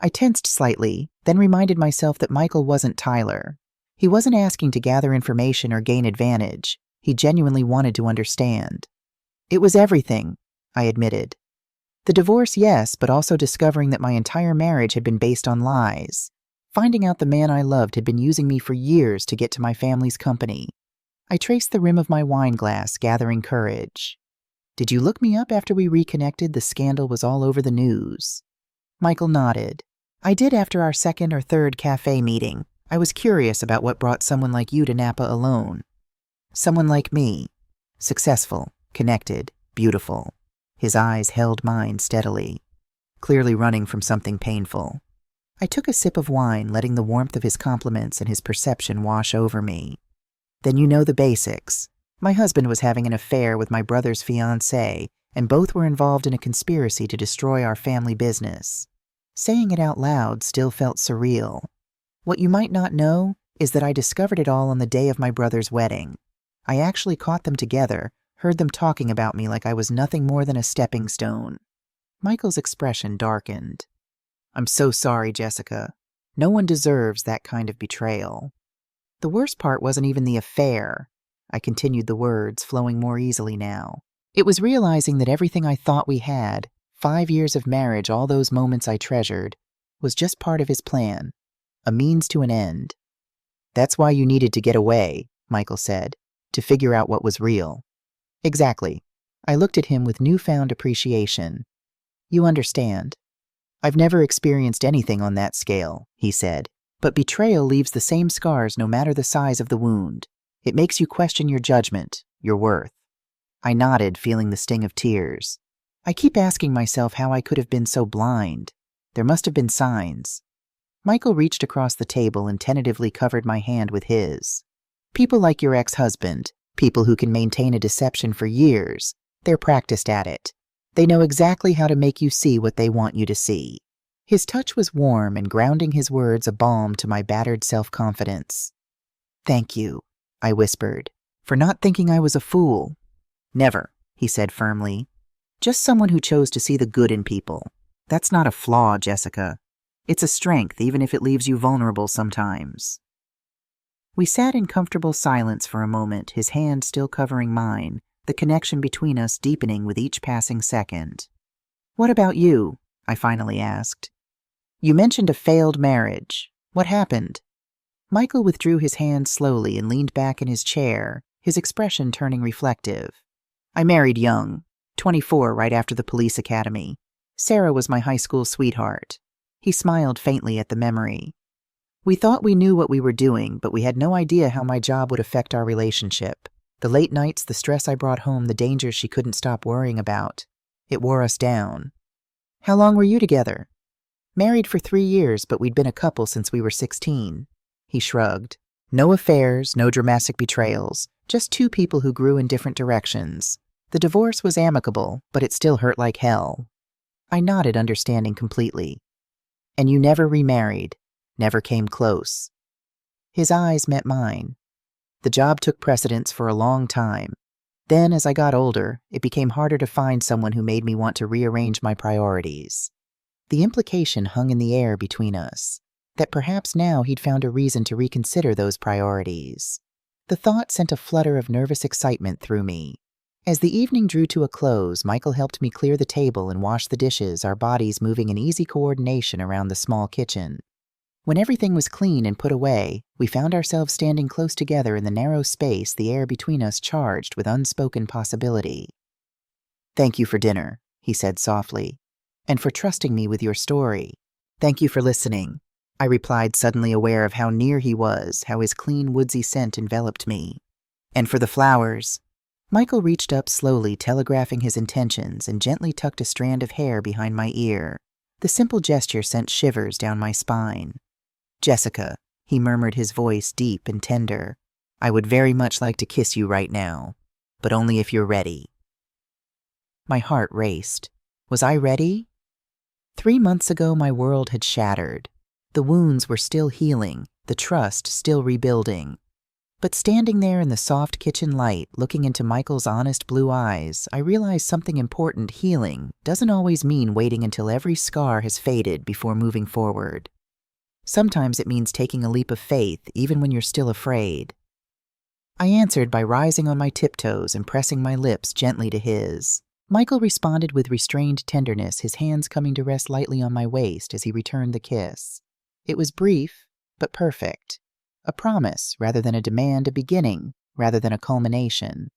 I tensed slightly, then reminded myself that Michael wasn't Tyler. He wasn't asking to gather information or gain advantage. He genuinely wanted to understand. It was everything, I admitted. The divorce, yes, but also discovering that my entire marriage had been based on lies. Finding out the man I loved had been using me for years to get to my family's company. I traced the rim of my wine glass, gathering courage. Did you look me up after we reconnected? The scandal was all over the news. Michael nodded. I did after our second or third cafe meeting. I was curious about what brought someone like you to Napa alone. Someone like me. Successful, connected, beautiful. His eyes held mine steadily, clearly running from something painful. I took a sip of wine, letting the warmth of his compliments and his perception wash over me. Then you know the basics. My husband was having an affair with my brother's fiancée, and both were involved in a conspiracy to destroy our family business. Saying it out loud still felt surreal. What you might not know is that I discovered it all on the day of my brother's wedding. I actually caught them together, heard them talking about me like I was nothing more than a stepping stone. Michael's expression darkened. I'm so sorry, Jessica. No one deserves that kind of betrayal. The worst part wasn't even the affair. I continued, the words flowing more easily now. It was realizing that everything I thought we had, 5 years of marriage, all those moments I treasured, was just part of his plan, a means to an end. That's why you needed to get away, Michael said, to figure out what was real. Exactly. I looked at him with newfound appreciation. You understand. I've never experienced anything on that scale, he said, but betrayal leaves the same scars no matter the size of the wound. It makes you question your judgment, your worth. I nodded, feeling the sting of tears. I keep asking myself how I could have been so blind. There must have been signs. Michael reached across the table and tentatively covered my hand with his. People like your ex-husband, people who can maintain a deception for years, they're practiced at it. They know exactly how to make you see what they want you to see. His touch was warm and grounding, his words a balm to my battered self-confidence. Thank you, I whispered, for not thinking I was a fool. Never, he said firmly. Just someone who chose to see the good in people. That's not a flaw, Jessica. It's a strength, even if it leaves you vulnerable sometimes. We sat in comfortable silence for a moment, his hand still covering mine, the connection between us deepening with each passing second. "What about you?" I finally asked. "You mentioned a failed marriage. What happened?" Michael withdrew his hand slowly and leaned back in his chair, his expression turning reflective. "I married young, 24 right after the police academy. Sarah was my high school sweetheart." He smiled faintly at the memory. "We thought we knew what we were doing, but we had no idea how my job would affect our relationship. The late nights, the stress I brought home, the dangers she couldn't stop worrying about. It wore us down." "How long were you together?" "Married for 3 years, but we'd been a couple since we were 16. He shrugged. "No affairs, no dramatic betrayals, just two people who grew in different directions. The divorce was amicable, but it still hurt like hell." I nodded, understanding completely. "And you never remarried, never came close." His eyes met mine. "The job took precedence for a long time. Then, as I got older, it became harder to find someone who made me want to rearrange my priorities." The implication hung in the air between us, that perhaps now he'd found a reason to reconsider those priorities. The thought sent a flutter of nervous excitement through me. As the evening drew to a close, Michael helped me clear the table and wash the dishes, our bodies moving in easy coordination around the small kitchen. When everything was clean and put away, we found ourselves standing close together in the narrow space, the air between us charged with unspoken possibility. "Thank you for dinner," he said softly, "and for trusting me with your story." "Thank you for listening," I replied, suddenly aware of how near he was, how his clean, woodsy scent enveloped me. "And for the flowers." Michael reached up slowly, telegraphing his intentions, and gently tucked a strand of hair behind my ear. The simple gesture sent shivers down my spine. "Jessica," he murmured, his voice deep and tender, "I would very much like to kiss you right now, but only if you're ready." My heart raced. Was I ready? 3 months ago, my world had shattered. The wounds were still healing, the trust still rebuilding. But standing there in the soft kitchen light, looking into Michael's honest blue eyes, I realized something important. Healing doesn't always mean waiting until every scar has faded before moving forward. Sometimes it means taking a leap of faith, even when you're still afraid. I answered by rising on my tiptoes and pressing my lips gently to his. Michael responded with restrained tenderness, his hands coming to rest lightly on my waist as he returned the kiss. It was brief, but perfect. A promise rather than a demand, a beginning rather than a culmination.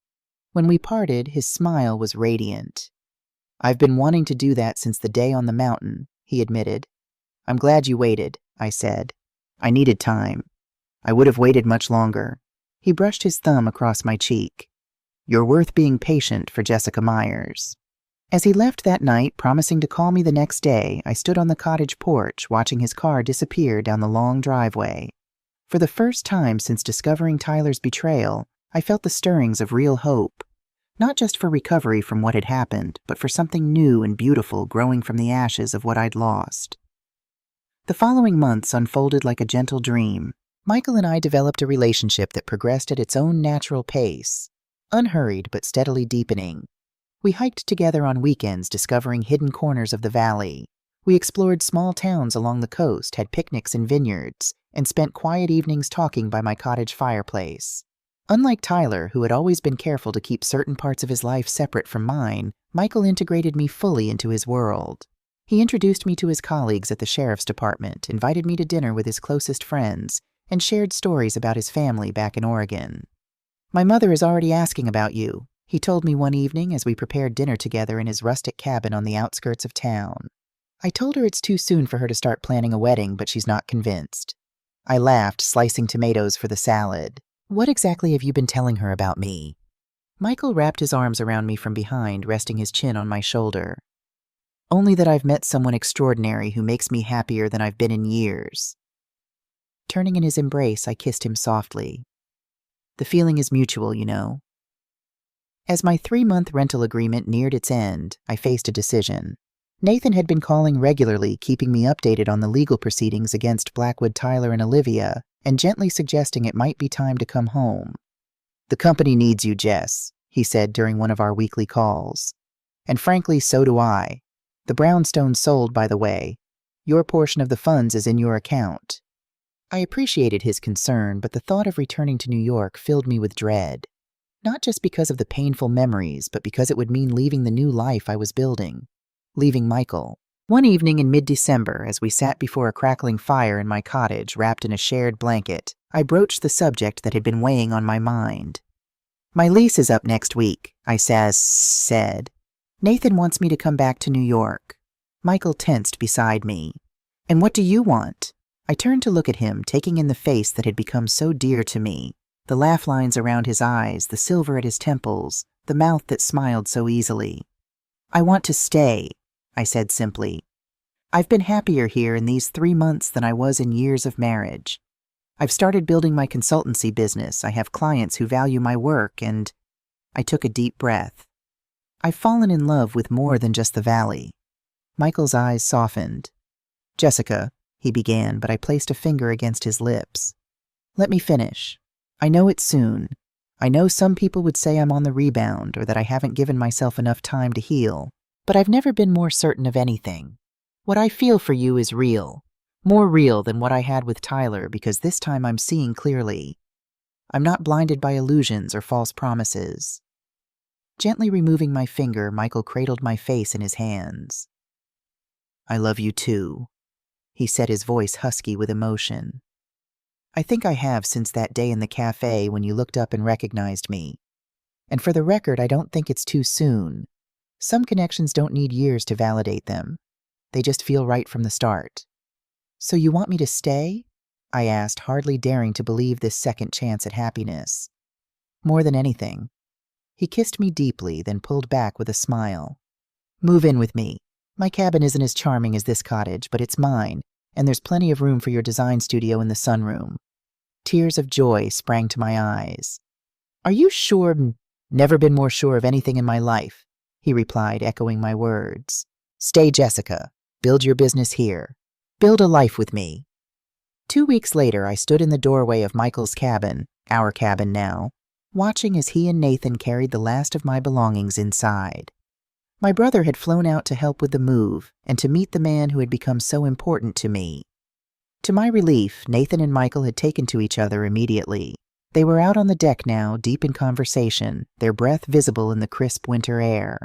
When we parted, his smile was radiant. "I've been wanting to do that since the day on the mountain," he admitted. "I'm glad you waited," I said. "I needed time. I would have waited much longer." He brushed his thumb across my cheek. "You're worth being patient for Jessica Myers." As he left that night, promising to call me the next day, I stood on the cottage porch, watching his car disappear down the long driveway. For the first time since discovering Tyler's betrayal, I felt the stirrings of real hope. Not just for recovery from what had happened, but for something new and beautiful growing from the ashes of what I'd lost. The following months unfolded like a gentle dream. Michael and I developed a relationship that progressed at its own natural pace, unhurried but steadily deepening. We hiked together on weekends, discovering hidden corners of the valley. We explored small towns along the coast, had picnics in vineyards, and spent quiet evenings talking by my cottage fireplace. Unlike Tyler, who had always been careful to keep certain parts of his life separate from mine, Michael integrated me fully into his world. He introduced me to his colleagues at the sheriff's department, invited me to dinner with his closest friends, and shared stories about his family back in Oregon. "My mother is already asking about you," he told me one evening as we prepared dinner together in his rustic cabin on the outskirts of town. I told her it's too soon for her to start planning a wedding, but she's not convinced. I laughed, slicing tomatoes for the salad. "What exactly have you been telling her about me?" Michael wrapped his arms around me from behind, resting his chin on my shoulder. "Only that I've met someone extraordinary who makes me happier than I've been in years." Turning in his embrace, I kissed him softly. "The feeling is mutual, you know." As my 3-month rental agreement neared its end, I faced a decision. Nathan had been calling regularly, keeping me updated on the legal proceedings against Blackwood, Tyler, and Olivia, and gently suggesting it might be time to come home. "The company needs you, Jess," he said during one of our weekly calls. "And frankly, so do I. The brownstone's sold, by the way. Your portion of the funds is in your account." I appreciated his concern, but the thought of returning to New York filled me with dread. Not just because of the painful memories, but because it would mean leaving the new life I was building. Leaving Michael. One evening in mid-December, as we sat before a crackling fire in my cottage wrapped in a shared blanket, I broached the subject that had been weighing on my mind. "My lease is up next week," I said. "Nathan wants me to come back to New York." Michael tensed beside me. "And what do you want?" I turned to look at him, taking in the face that had become so dear to me. The laugh lines around his eyes, the silver at his temples, the mouth that smiled so easily. "I want to stay," I said simply. "I've been happier here in these 3 months than I was in years of marriage. I've started building my consultancy business, I have clients who value my work, and—" I took a deep breath. "I've fallen in love with more than just the valley." Michael's eyes softened. "Jessica," he began, but I placed a finger against his lips. "Let me finish. I know it's soon. I know some people would say I'm on the rebound or that I haven't given myself enough time to heal. But I've never been more certain of anything. What I feel for you is real. More real than what I had with Tyler, because this time I'm seeing clearly. I'm not blinded by illusions or false promises." Gently removing my finger, Michael cradled my face in his hands. "I love you too," he said, his voice husky with emotion. "I think I have since that day in the cafe when you looked up and recognized me. And for the record, I don't think it's too soon. Some connections don't need years to validate them. They just feel right from the start." "So you want me to stay?" I asked, hardly daring to believe this second chance at happiness. "More than anything." He kissed me deeply, then pulled back with a smile. "Move in with me. My cabin isn't as charming as this cottage, but it's mine, and there's plenty of room for your design studio in the sunroom." Tears of joy sprang to my eyes. "Are you sure?" "Never been more sure of anything in my life," he replied, echoing my words. "Stay, Jessica. Build your business here. Build a life with me." 2 weeks later, I stood in the doorway of Michael's cabin, our cabin now, watching as he and Nathan carried the last of my belongings inside. My brother had flown out to help with the move and to meet the man who had become so important to me. To my relief, Nathan and Michael had taken to each other immediately. They were out on the deck now, deep in conversation, their breath visible in the crisp winter air.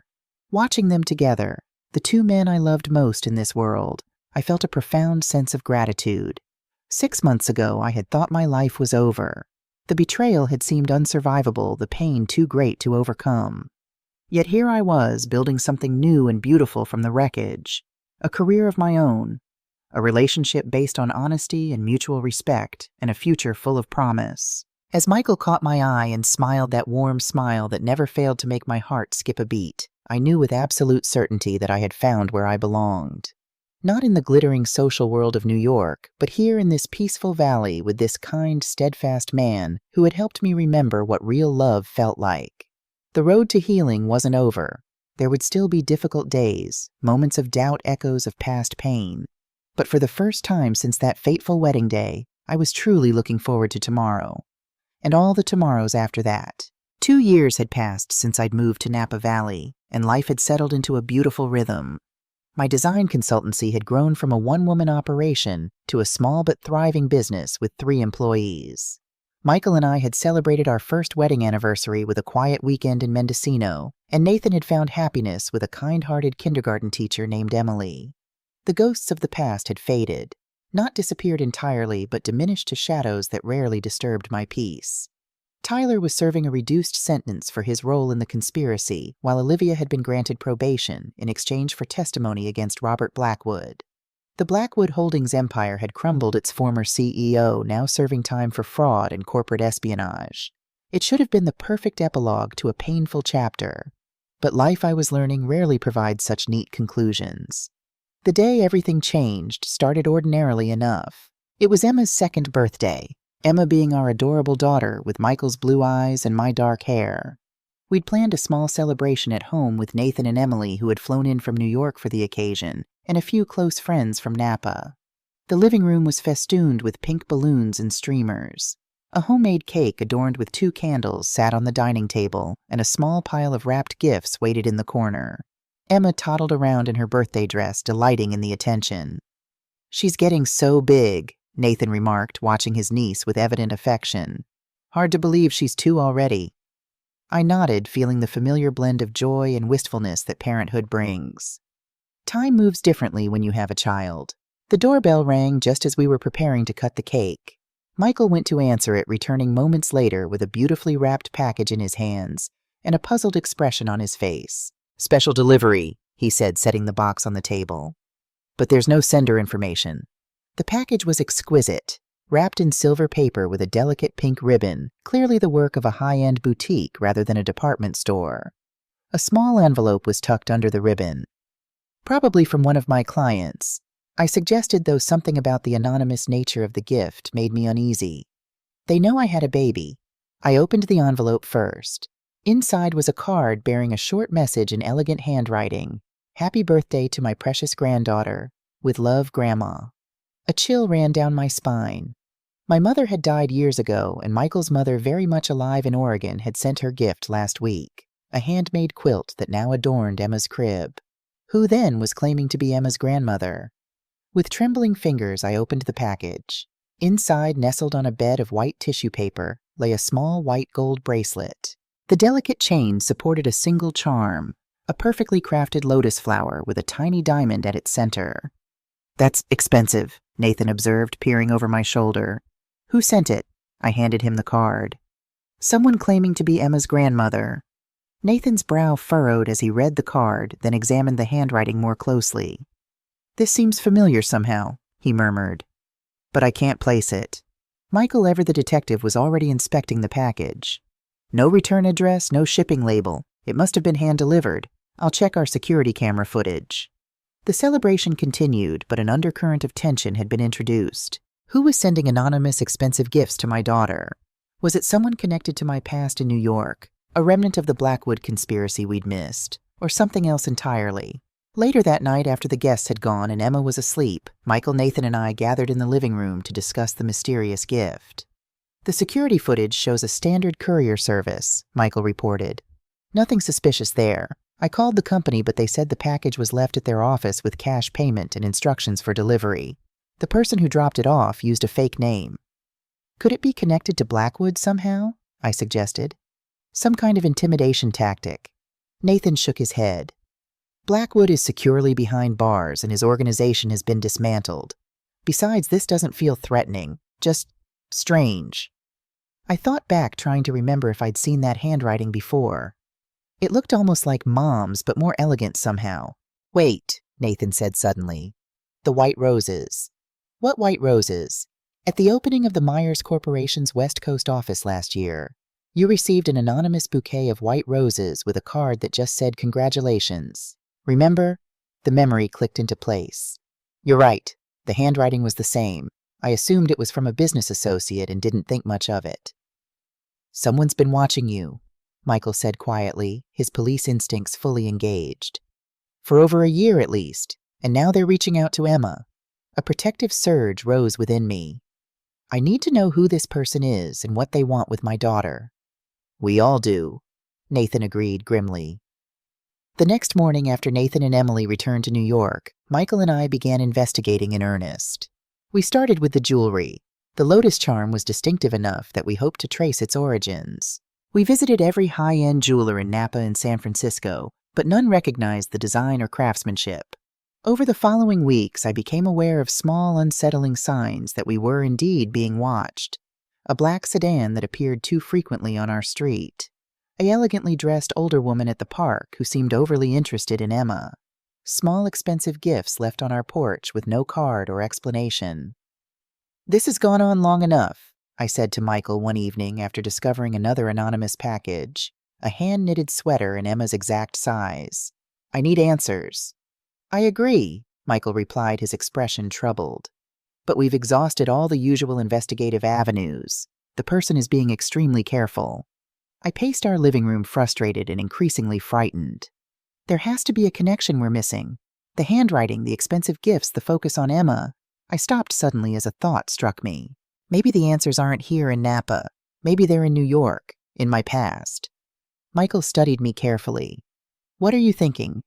Watching them together, the two men I loved most in this world, I felt a profound sense of gratitude. 6 months ago, I had thought my life was over. The betrayal had seemed unsurvivable, the pain too great to overcome. Yet here I was, building something new and beautiful from the wreckage. A career of my own. A relationship based on honesty and mutual respect, and a future full of promise. As Michael caught my eye and smiled that warm smile that never failed to make my heart skip a beat, I knew with absolute certainty that I had found where I belonged. Not in the glittering social world of New York, but here in this peaceful valley with this kind, steadfast man who had helped me remember what real love felt like. The road to healing wasn't over. There would still be difficult days, moments of doubt, echoes of past pain. But for the first time since that fateful wedding day, I was truly looking forward to tomorrow. And all the tomorrows after that. 2 years had passed since I'd moved to Napa Valley, and life had settled into a beautiful rhythm. My design consultancy had grown from a one-woman operation to a small but thriving business with 3 employees. Michael and I had celebrated our first wedding anniversary with a quiet weekend in Mendocino, and Nathan had found happiness with a kind-hearted kindergarten teacher named Emily. The ghosts of the past had faded, not disappeared entirely, but diminished to shadows that rarely disturbed my peace. Tyler was serving a reduced sentence for his role in the conspiracy, while Olivia had been granted probation in exchange for testimony against Robert Blackwood. The Blackwood Holdings empire had crumbled its former CEO, now serving time for fraud and corporate espionage. It should have been the perfect epilogue to a painful chapter, but life, I was learning, rarely provides such neat conclusions. The day everything changed started ordinarily enough. It was Emma's 2nd birthday, Emma being our adorable daughter with Michael's blue eyes and my dark hair. We'd planned a small celebration at home with Nathan and Emily, who had flown in from New York for the occasion, and a few close friends from Napa. The living room was festooned with pink balloons and streamers. A homemade cake adorned with 2 candles sat on the dining table, and a small pile of wrapped gifts waited in the corner. Emma toddled around in her birthday dress, delighting in the attention. "She's getting so big," Nathan remarked, watching his niece with evident affection. "Hard to believe she's 2 already." I nodded, feeling the familiar blend of joy and wistfulness that parenthood brings. Time moves differently when you have a child. The doorbell rang just as we were preparing to cut the cake. Michael went to answer it, returning moments later with a beautifully wrapped package in his hands and a puzzled expression on his face. "Special delivery," he said, setting the box on the table. "But there's no sender information." The package was exquisite, wrapped in silver paper with a delicate pink ribbon, clearly the work of a high-end boutique rather than a department store. A small envelope was tucked under the ribbon. Probably from one of my clients. I suggested, though something about the anonymous nature of the gift made me uneasy. They know I had a baby. I opened the envelope first. Inside was a card bearing a short message in elegant handwriting. "Happy birthday to my precious granddaughter. With love, Grandma." A chill ran down my spine. My mother had died years ago, and Michael's mother, very much alive in Oregon, had sent her gift last week, a handmade quilt that now adorned Emma's crib. Who then was claiming to be Emma's grandmother? With trembling fingers, I opened the package. Inside, nestled on a bed of white tissue paper, lay a small white gold bracelet. The delicate chain supported a single charm, a perfectly crafted lotus flower with a tiny diamond at its center. "That's expensive," Nathan observed, peering over my shoulder. "Who sent it?" I handed him the card. "Someone claiming to be Emma's grandmother." Nathan's brow furrowed as he read the card, then examined the handwriting more closely. "This seems familiar somehow," he murmured. "But I can't place it." Michael Ever, the detective, was already inspecting the package. "No return address, no shipping label. It must have been hand-delivered. I'll check our security camera footage." The celebration continued, but an undercurrent of tension had been introduced. Who was sending anonymous, expensive gifts to my daughter? Was it someone connected to my past in New York, a remnant of the Blackwood conspiracy we'd missed, or something else entirely? Later that night, after the guests had gone and Emma was asleep, Michael, Nathan, and I gathered in the living room to discuss the mysterious gift. "The security footage shows a standard courier service," Michael reported. "Nothing suspicious there. I called the company, but they said the package was left at their office with cash payment and instructions for delivery. The person who dropped it off used a fake name." "Could it be connected to Blackwood somehow?" I suggested. "Some kind of intimidation tactic." Nathan shook his head. "Blackwood is securely behind bars and his organization has been dismantled. Besides, this doesn't feel threatening, just strange." I thought back, trying to remember if I'd seen that handwriting before. It looked almost like Mom's, but more elegant somehow. "Wait," Nathan said suddenly. "The white roses." "What white roses?" "At the opening of the Myers Corporation's West Coast office last year, you received an anonymous bouquet of white roses with a card that just said congratulations. Remember?" The memory clicked into place. "You're right. The handwriting was the same. I assumed it was from a business associate and didn't think much of it." "Someone's been watching you," Michael said quietly, his police instincts fully engaged. "For over a year at least, and now they're reaching out to Emma." A protective surge rose within me. I need to know who this person is and what they want with my daughter. "We all do," Nathan agreed grimly. The next morning, after Nathan and Emily returned to New York, Michael and I began investigating in earnest. We started with the jewelry. The lotus charm was distinctive enough that we hoped to trace its origins. We visited every high-end jeweler in Napa and San Francisco, but none recognized the design or craftsmanship. Over the following weeks, I became aware of small, unsettling signs that we were indeed being watched. A black sedan that appeared too frequently on our street. A elegantly dressed older woman at the park who seemed overly interested in Emma. Small, expensive gifts left on our porch with no card or explanation. "This has gone on long enough," I said to Michael one evening after discovering another anonymous package, a hand-knitted sweater in Emma's exact size. "I need answers." "I agree," Michael replied, his expression troubled. "But we've exhausted all the usual investigative avenues. The person is being extremely careful." I paced our living room, frustrated and increasingly frightened. There has to be a connection we're missing. The handwriting, the expensive gifts, the focus on Emma. I stopped suddenly as a thought struck me. Maybe the answers aren't here in Napa. Maybe they're in New York, in my past. Michael studied me carefully. "What are you thinking?"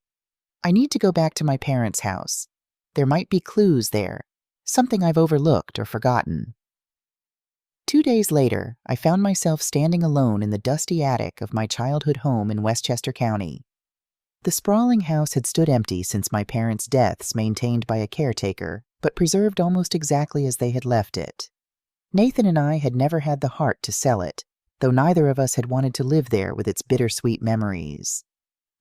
"I need to go back to my parents' house. There might be clues there, something I've overlooked or forgotten." 2 days later, I found myself standing alone in the dusty attic of my childhood home in Westchester County. The sprawling house had stood empty since my parents' deaths, maintained by a caretaker, but preserved almost exactly as they had left it. Nathan and I had never had the heart to sell it, though neither of us had wanted to live there with its bittersweet memories.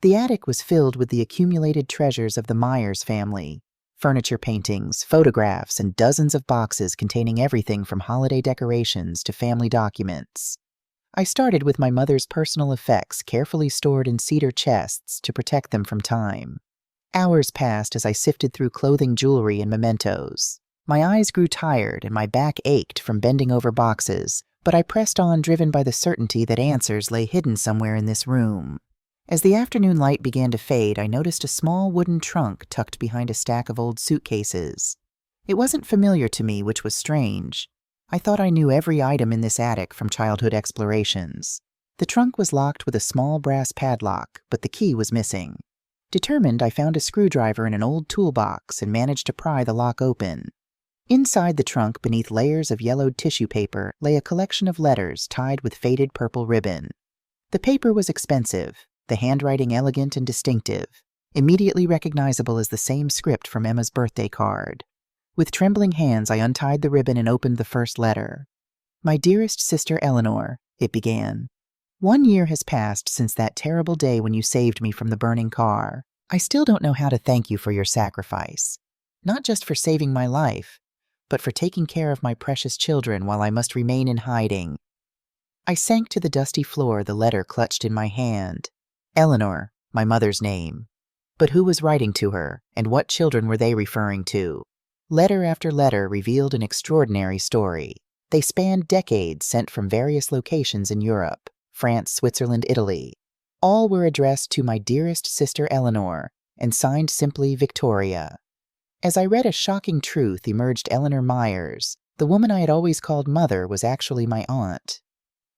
The attic was filled with the accumulated treasures of the Myers family: furniture paintings, photographs, and dozens of boxes containing everything from holiday decorations to family documents. I started with my mother's personal effects carefully stored in cedar chests to protect them from time. Hours passed as I sifted through clothing, jewelry, and mementos. My eyes grew tired and my back ached from bending over boxes, but I pressed on, driven by the certainty that answers lay hidden somewhere in this room. As the afternoon light began to fade, I noticed a small wooden trunk tucked behind a stack of old suitcases. It wasn't familiar to me, which was strange. I thought I knew every item in this attic from childhood explorations. The trunk was locked with a small brass padlock, but the key was missing. Determined, I found a screwdriver in an old toolbox and managed to pry the lock open. Inside the trunk, beneath layers of yellowed tissue paper, lay a collection of letters tied with faded purple ribbon. The paper was expensive, the handwriting elegant and distinctive, immediately recognizable as the same script from Emma's birthday card. With trembling hands, I untied the ribbon and opened the first letter. "My dearest sister Eleanor," it began. "1 year has passed since that terrible day when you saved me from the burning car. I still don't know how to thank you for your sacrifice. Not just for saving my life, but for taking care of my precious children while I must remain in hiding." I sank to the dusty floor, the letter clutched in my hand. Eleanor, my mother's name. But who was writing to her, and what children were they referring to? Letter after letter revealed an extraordinary story. They spanned decades, sent from various locations in Europe, France, Switzerland, Italy. All were addressed to "my dearest sister Eleanor," and signed simply Victoria. As I read, a shocking truth emerged. Eleanor Myers, the woman I had always called mother, was actually my aunt.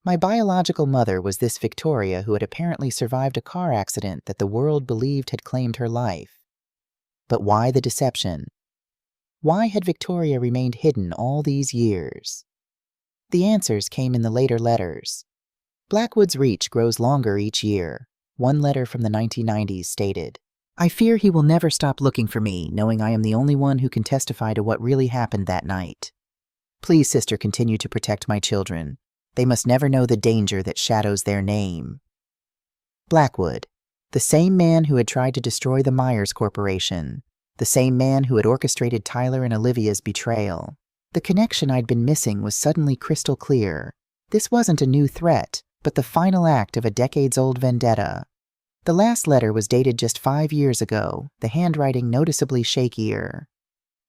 My biological mother was this Victoria who had apparently survived a car accident that the world believed had claimed her life. But why the deception? Why had Victoria remained hidden all these years? The answers came in the later letters. Blackwood's reach grows longer each year. One letter from the 1990s stated, "I fear he will never stop looking for me, knowing I am the only one who can testify to what really happened that night. Please, sister, continue to protect my children. They must never know the danger that shadows their name." Blackwood, the same man who had tried to destroy the Myers Corporation, the same man who had orchestrated Tyler and Olivia's betrayal. The connection I'd been missing was suddenly crystal clear. This wasn't a new threat, but the final act of a decades-old vendetta. The last letter was dated just 5 years ago, the handwriting noticeably shakier.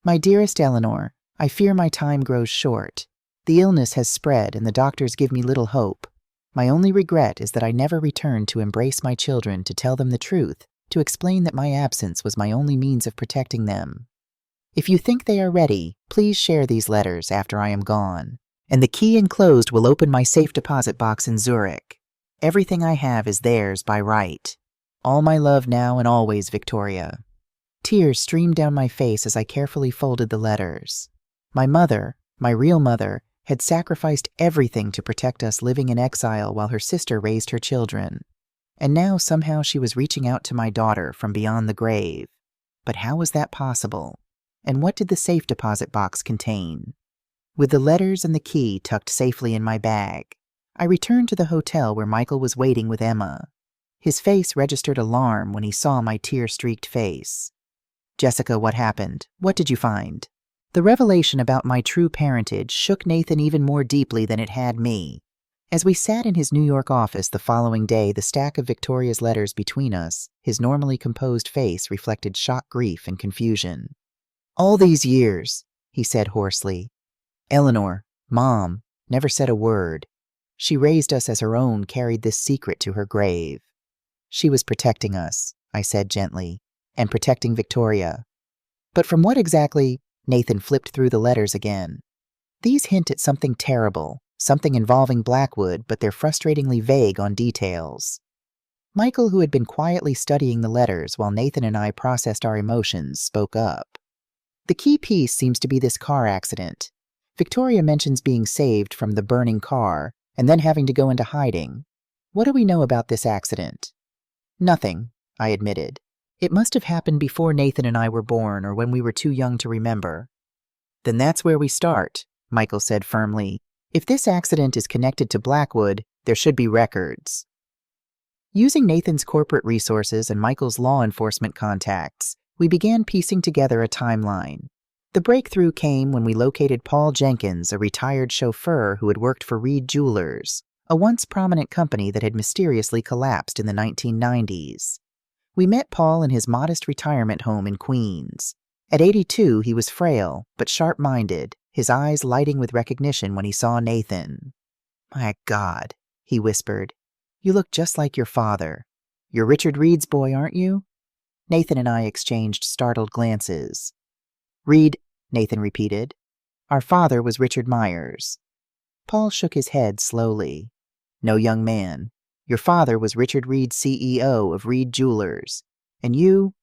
"My dearest Eleanor, I fear my time grows short. The illness has spread and the doctors give me little hope. My only regret is that I never returned to embrace my children, to tell them the truth, to explain that my absence was my only means of protecting them. If you think they are ready, please share these letters after I am gone, and the key enclosed will open my safe deposit box in Zurich. Everything I have is theirs by right. All my love now and always, Victoria." Tears streamed down my face as I carefully folded the letters. My mother, my real mother, had sacrificed everything to protect us living in exile while her sister raised her children. And now somehow she was reaching out to my daughter from beyond the grave. But how was that possible? And what did the safe deposit box contain? With the letters and the key tucked safely in my bag, I returned to the hotel where Michael was waiting with Emma. His face registered alarm when he saw my tear-streaked face. "Jessica, what happened? What did you find?" The revelation about my true parentage shook Nathan even more deeply than it had me. As we sat in his New York office the following day, the stack of Victoria's letters between us, his normally composed face reflected shock, grief, and confusion. "All these years," he said hoarsely. "Eleanor, Mom, never said a word. She raised us as her own, carried this secret to her grave." "She was protecting us," I said gently, "and protecting Victoria." "But from what exactly?" Nathan flipped through the letters again. "These hint at something terrible, something involving Blackwood, but they're frustratingly vague on details." Michael, who had been quietly studying the letters while Nathan and I processed our emotions, spoke up. "The key piece seems to be this car accident. Victoria mentions being saved from the burning car and then having to go into hiding. What do we know about this accident? Nothing, I admitted. It must have happened before Nathan and I were born or when we were too young to remember. Then that's where we start, Michael said firmly. If this accident is connected to Blackwood, there should be records. Using Nathan's corporate resources and Michael's law enforcement contacts, we began piecing together a timeline. The breakthrough came when we located Paul Jenkins, a retired chauffeur who had worked for Reed Jewelers, a once prominent company that had mysteriously collapsed in the 1990s. We met Paul in his modest retirement home in Queens. At 82, he was frail, but sharp-minded, his eyes lighting with recognition when he saw Nathan. "My God," he whispered. "You look just like your father. You're Richard Reed's boy, aren't you?" Nathan and I exchanged startled glances. "Reed," Nathan repeated. "Our father was Richard Myers." Paul shook his head slowly. "No, young man. Your father was Richard Reed, CEO of Reed Jewelers. And you—"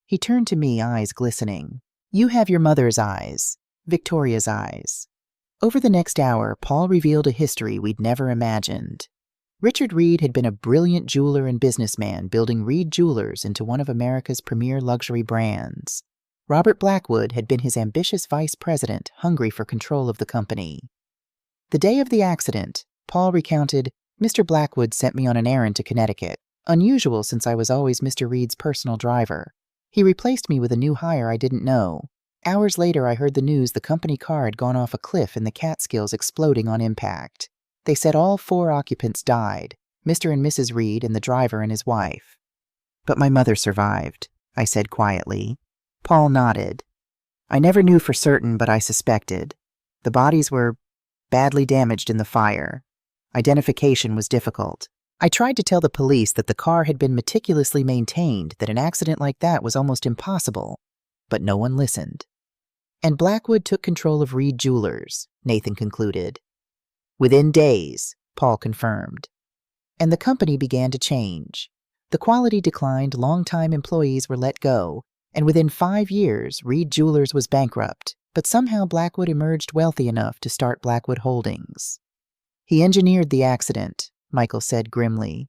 He turned to me, eyes glistening. "You have your mother's eyes, Victoria's eyes." Over the next hour, Paul revealed a history we'd never imagined. Richard Reed had been a brilliant jeweler and businessman, building Reed Jewelers into one of America's premier luxury brands. Robert Blackwood had been his ambitious vice president, hungry for control of the company. The day of the accident, Paul recounted, "Mr. Blackwood sent me on an errand to Connecticut, unusual since I was always Mr. Reed's personal driver. He replaced me with a new hire I didn't know. Hours later, I heard the news the company car had gone off a cliff in the Catskills, exploding on impact. They said all 4 occupants died, Mr. and Mrs. Reed and the driver and his wife. But my mother survived," I said quietly. Paul nodded. "I never knew for certain, but I suspected. The bodies were badly damaged in the fire. Identification was difficult. I tried to tell the police that the car had been meticulously maintained, that an accident like that was almost impossible, but no one listened." "And Blackwood took control of Reed Jewelers," Nathan concluded. "Within days," Paul confirmed. "And the company began to change. The quality declined, longtime employees were let go, and within 5 years, Reed Jewelers was bankrupt, but somehow Blackwood emerged wealthy enough to start Blackwood Holdings." "He engineered the accident," Michael said grimly.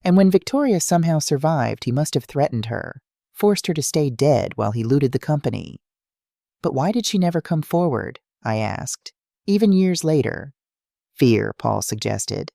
"And when Victoria somehow survived, he must have threatened her, forced her to stay dead while he looted the company." "But why did she never come forward?" I asked. "Even years later." "Fear," Paul suggested.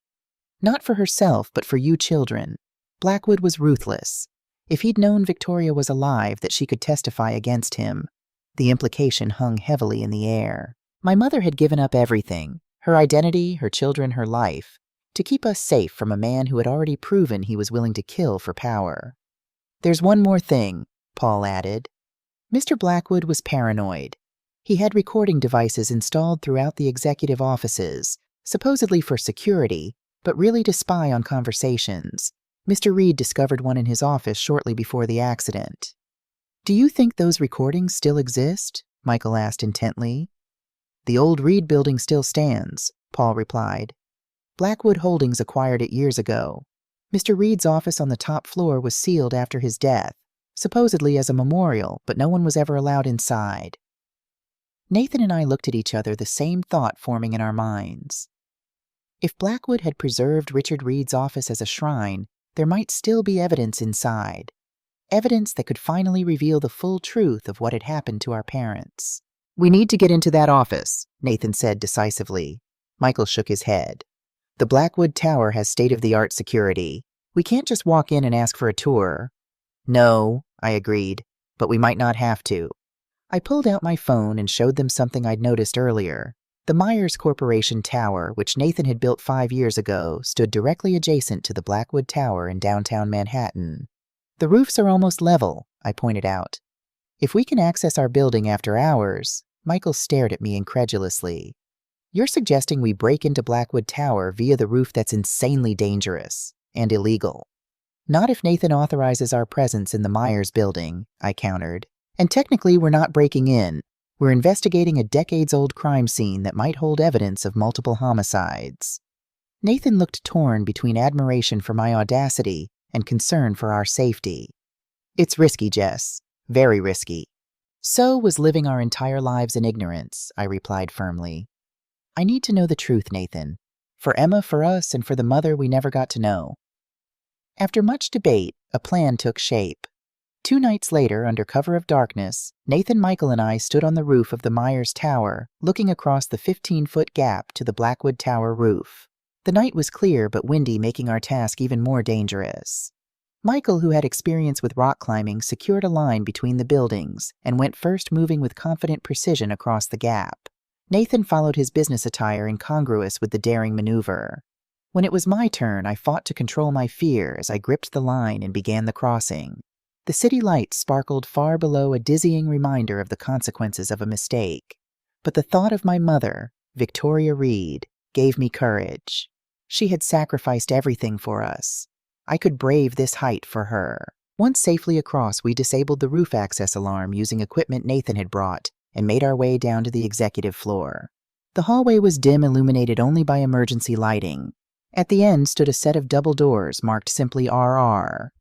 "Not for herself, but for you children. Blackwood was ruthless. If he'd known Victoria was alive, that she could testify against him." The implication hung heavily in the air. "My mother had given up everything, her identity, her children, her life, to keep us safe from a man who had already proven he was willing to kill for power." "There's one more thing," Paul added. "Mr. Blackwood was paranoid. He had recording devices installed throughout the executive offices, supposedly for security, but really to spy on conversations. Mr. Reed discovered one in his office shortly before the accident." "Do you think those recordings still exist?" Michael asked intently. "The old Reed building still stands," Paul replied. "Blackwood Holdings acquired it years ago. Mr. Reed's office on the top floor was sealed after his death, supposedly as a memorial, but no one was ever allowed inside." Nathan and I looked at each other, the same thought forming in our minds. If Blackwood had preserved Richard Reed's office as a shrine, there might still be evidence inside. Evidence that could finally reveal the full truth of what had happened to our parents. "We need to get into that office," Nathan said decisively. Michael shook his head. "The Blackwood Tower has state-of-the-art security. We can't just walk in and ask for a tour." "No," I agreed, "but we might not have to." I pulled out my phone and showed them something I'd noticed earlier. The Myers Corporation Tower, which Nathan had built 5 years ago, stood directly adjacent to the Blackwood Tower in downtown Manhattan. "The roofs are almost level," I pointed out. "If we can access our building after hours—" Michael stared at me incredulously. "You're suggesting we break into Blackwood Tower via the roof? That's insanely dangerous and illegal." "Not if Nathan authorizes our presence in the Myers building," I countered. "And technically we're not breaking in. We're investigating a decades-old crime scene that might hold evidence of multiple homicides." Nathan looked torn between admiration for my audacity and concern for our safety. "It's risky, Jess. Very risky." So was living our entire lives in ignorance, I replied firmly. I need to know the truth, Nathan. For Emma, for us, and for the mother we never got to know. After much debate, a plan took shape. 2 nights later, under cover of darkness, Nathan, Michael, and I stood on the roof of the Myers Tower, looking across the 15-foot gap to the Blackwood Tower roof. The night was clear but windy, making our task even more dangerous. Michael, who had experience with rock climbing, secured a line between the buildings and went first, moving with confident precision across the gap. Nathan followed, his business attire incongruous with the daring maneuver. When it was my turn, I fought to control my fear as I gripped the line and began the crossing. The city lights sparkled far below, a dizzying reminder of the consequences of a mistake. But the thought of my mother, Victoria Reed, gave me courage. She had sacrificed everything for us. I could brave this height for her. Once safely across, we disabled the roof access alarm using equipment Nathan had brought and made our way down to the executive floor. The hallway was dim, illuminated only by emergency lighting. At the end stood a set of double doors marked simply RR,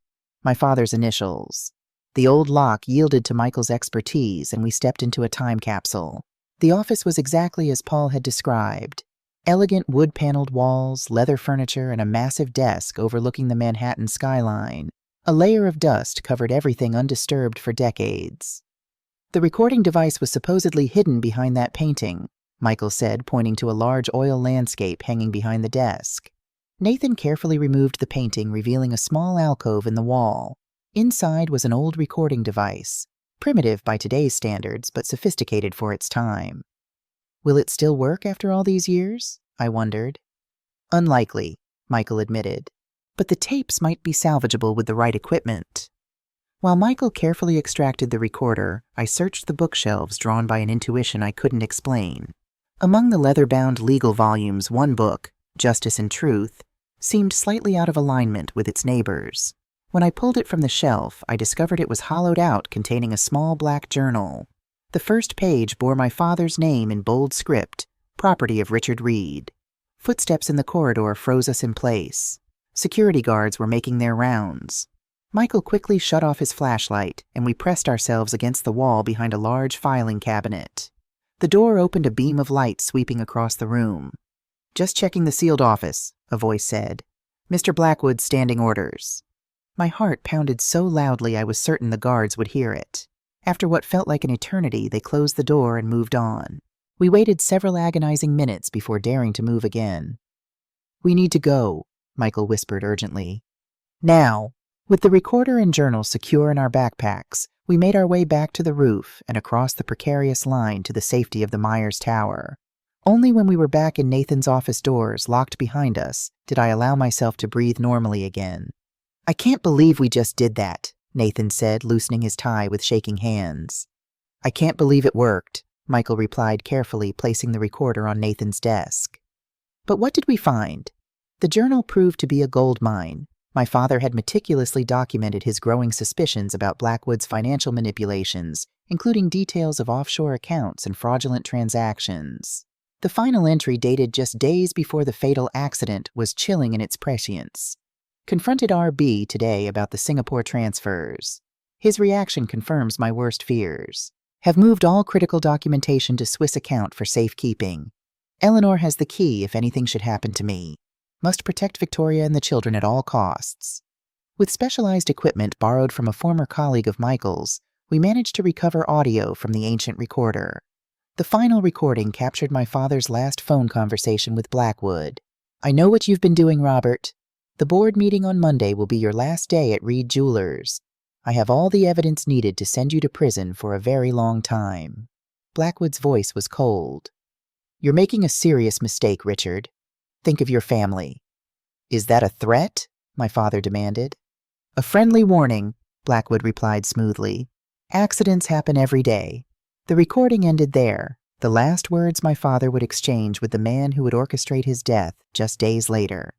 my father's initials. The old lock yielded to Michael's expertise, and we stepped into a time capsule. The office was exactly as Paul had described. Elegant wood-paneled walls, leather furniture, and a massive desk overlooking the Manhattan skyline. A layer of dust covered everything, undisturbed for decades. The recording device was supposedly hidden behind that painting, Michael said, pointing to a large oil landscape hanging behind the desk. Nathan carefully removed the painting, revealing a small alcove in the wall. Inside was an old recording device, primitive by today's standards, but sophisticated for its time. Will it still work after all these years? I wondered. Unlikely, Michael admitted, but the tapes might be salvageable with the right equipment. While Michael carefully extracted the recorder, I searched the bookshelves, drawn by an intuition I couldn't explain. Among the leather-bound legal volumes, one book, Justice and Truth, seemed slightly out of alignment with its neighbors. When I pulled it from the shelf, I discovered it was hollowed out, containing a small black journal. The first page bore my father's name in bold script, property of Richard Reed. Footsteps in the corridor froze us in place. Security guards were making their rounds. Michael quickly shut off his flashlight, and we pressed ourselves against the wall behind a large filing cabinet. The door opened, a beam of light sweeping across the room. "Just checking the sealed office," a voice said. "Mr. Blackwood's standing orders." My heart pounded so loudly I was certain the guards would hear it. After what felt like an eternity, they closed the door and moved on. We waited several agonizing minutes before daring to move again. "We need to go," Michael whispered urgently. "Now!" With the recorder and journal secure in our backpacks, we made our way back to the roof and across the precarious line to the safety of the Myers Tower. Only when we were back in Nathan's office doors, locked behind us, did I allow myself to breathe normally again. "I can't believe we just did that," Nathan said, loosening his tie with shaking hands. "I can't believe it worked," Michael replied carefully, placing the recorder on Nathan's desk. But what did we find? The journal proved to be a gold mine. My father had meticulously documented his growing suspicions about Blackwood's financial manipulations, including details of offshore accounts and fraudulent transactions. The final entry, dated just days before the fatal accident, was chilling in its prescience. Confronted RB today about the Singapore transfers. His reaction confirms my worst fears. Have moved all critical documentation to Swiss account for safekeeping. Eleanor has the key if anything should happen to me. Must protect Victoria and the children at all costs. With specialized equipment borrowed from a former colleague of Michael's, we managed to recover audio from the ancient recorder. The final recording captured my father's last phone conversation with Blackwood. "I know what you've been doing, Robert. The board meeting on Monday will be your last day at Reed Jewelers. I have all the evidence needed to send you to prison for a very long time." Blackwood's voice was cold. "You're making a serious mistake, Richard. Think of your family." "Is that a threat?" my father demanded. "A friendly warning," Blackwood replied smoothly. "Accidents happen every day." The recording ended there, the last words my father would exchange with the man who would orchestrate his death just days later.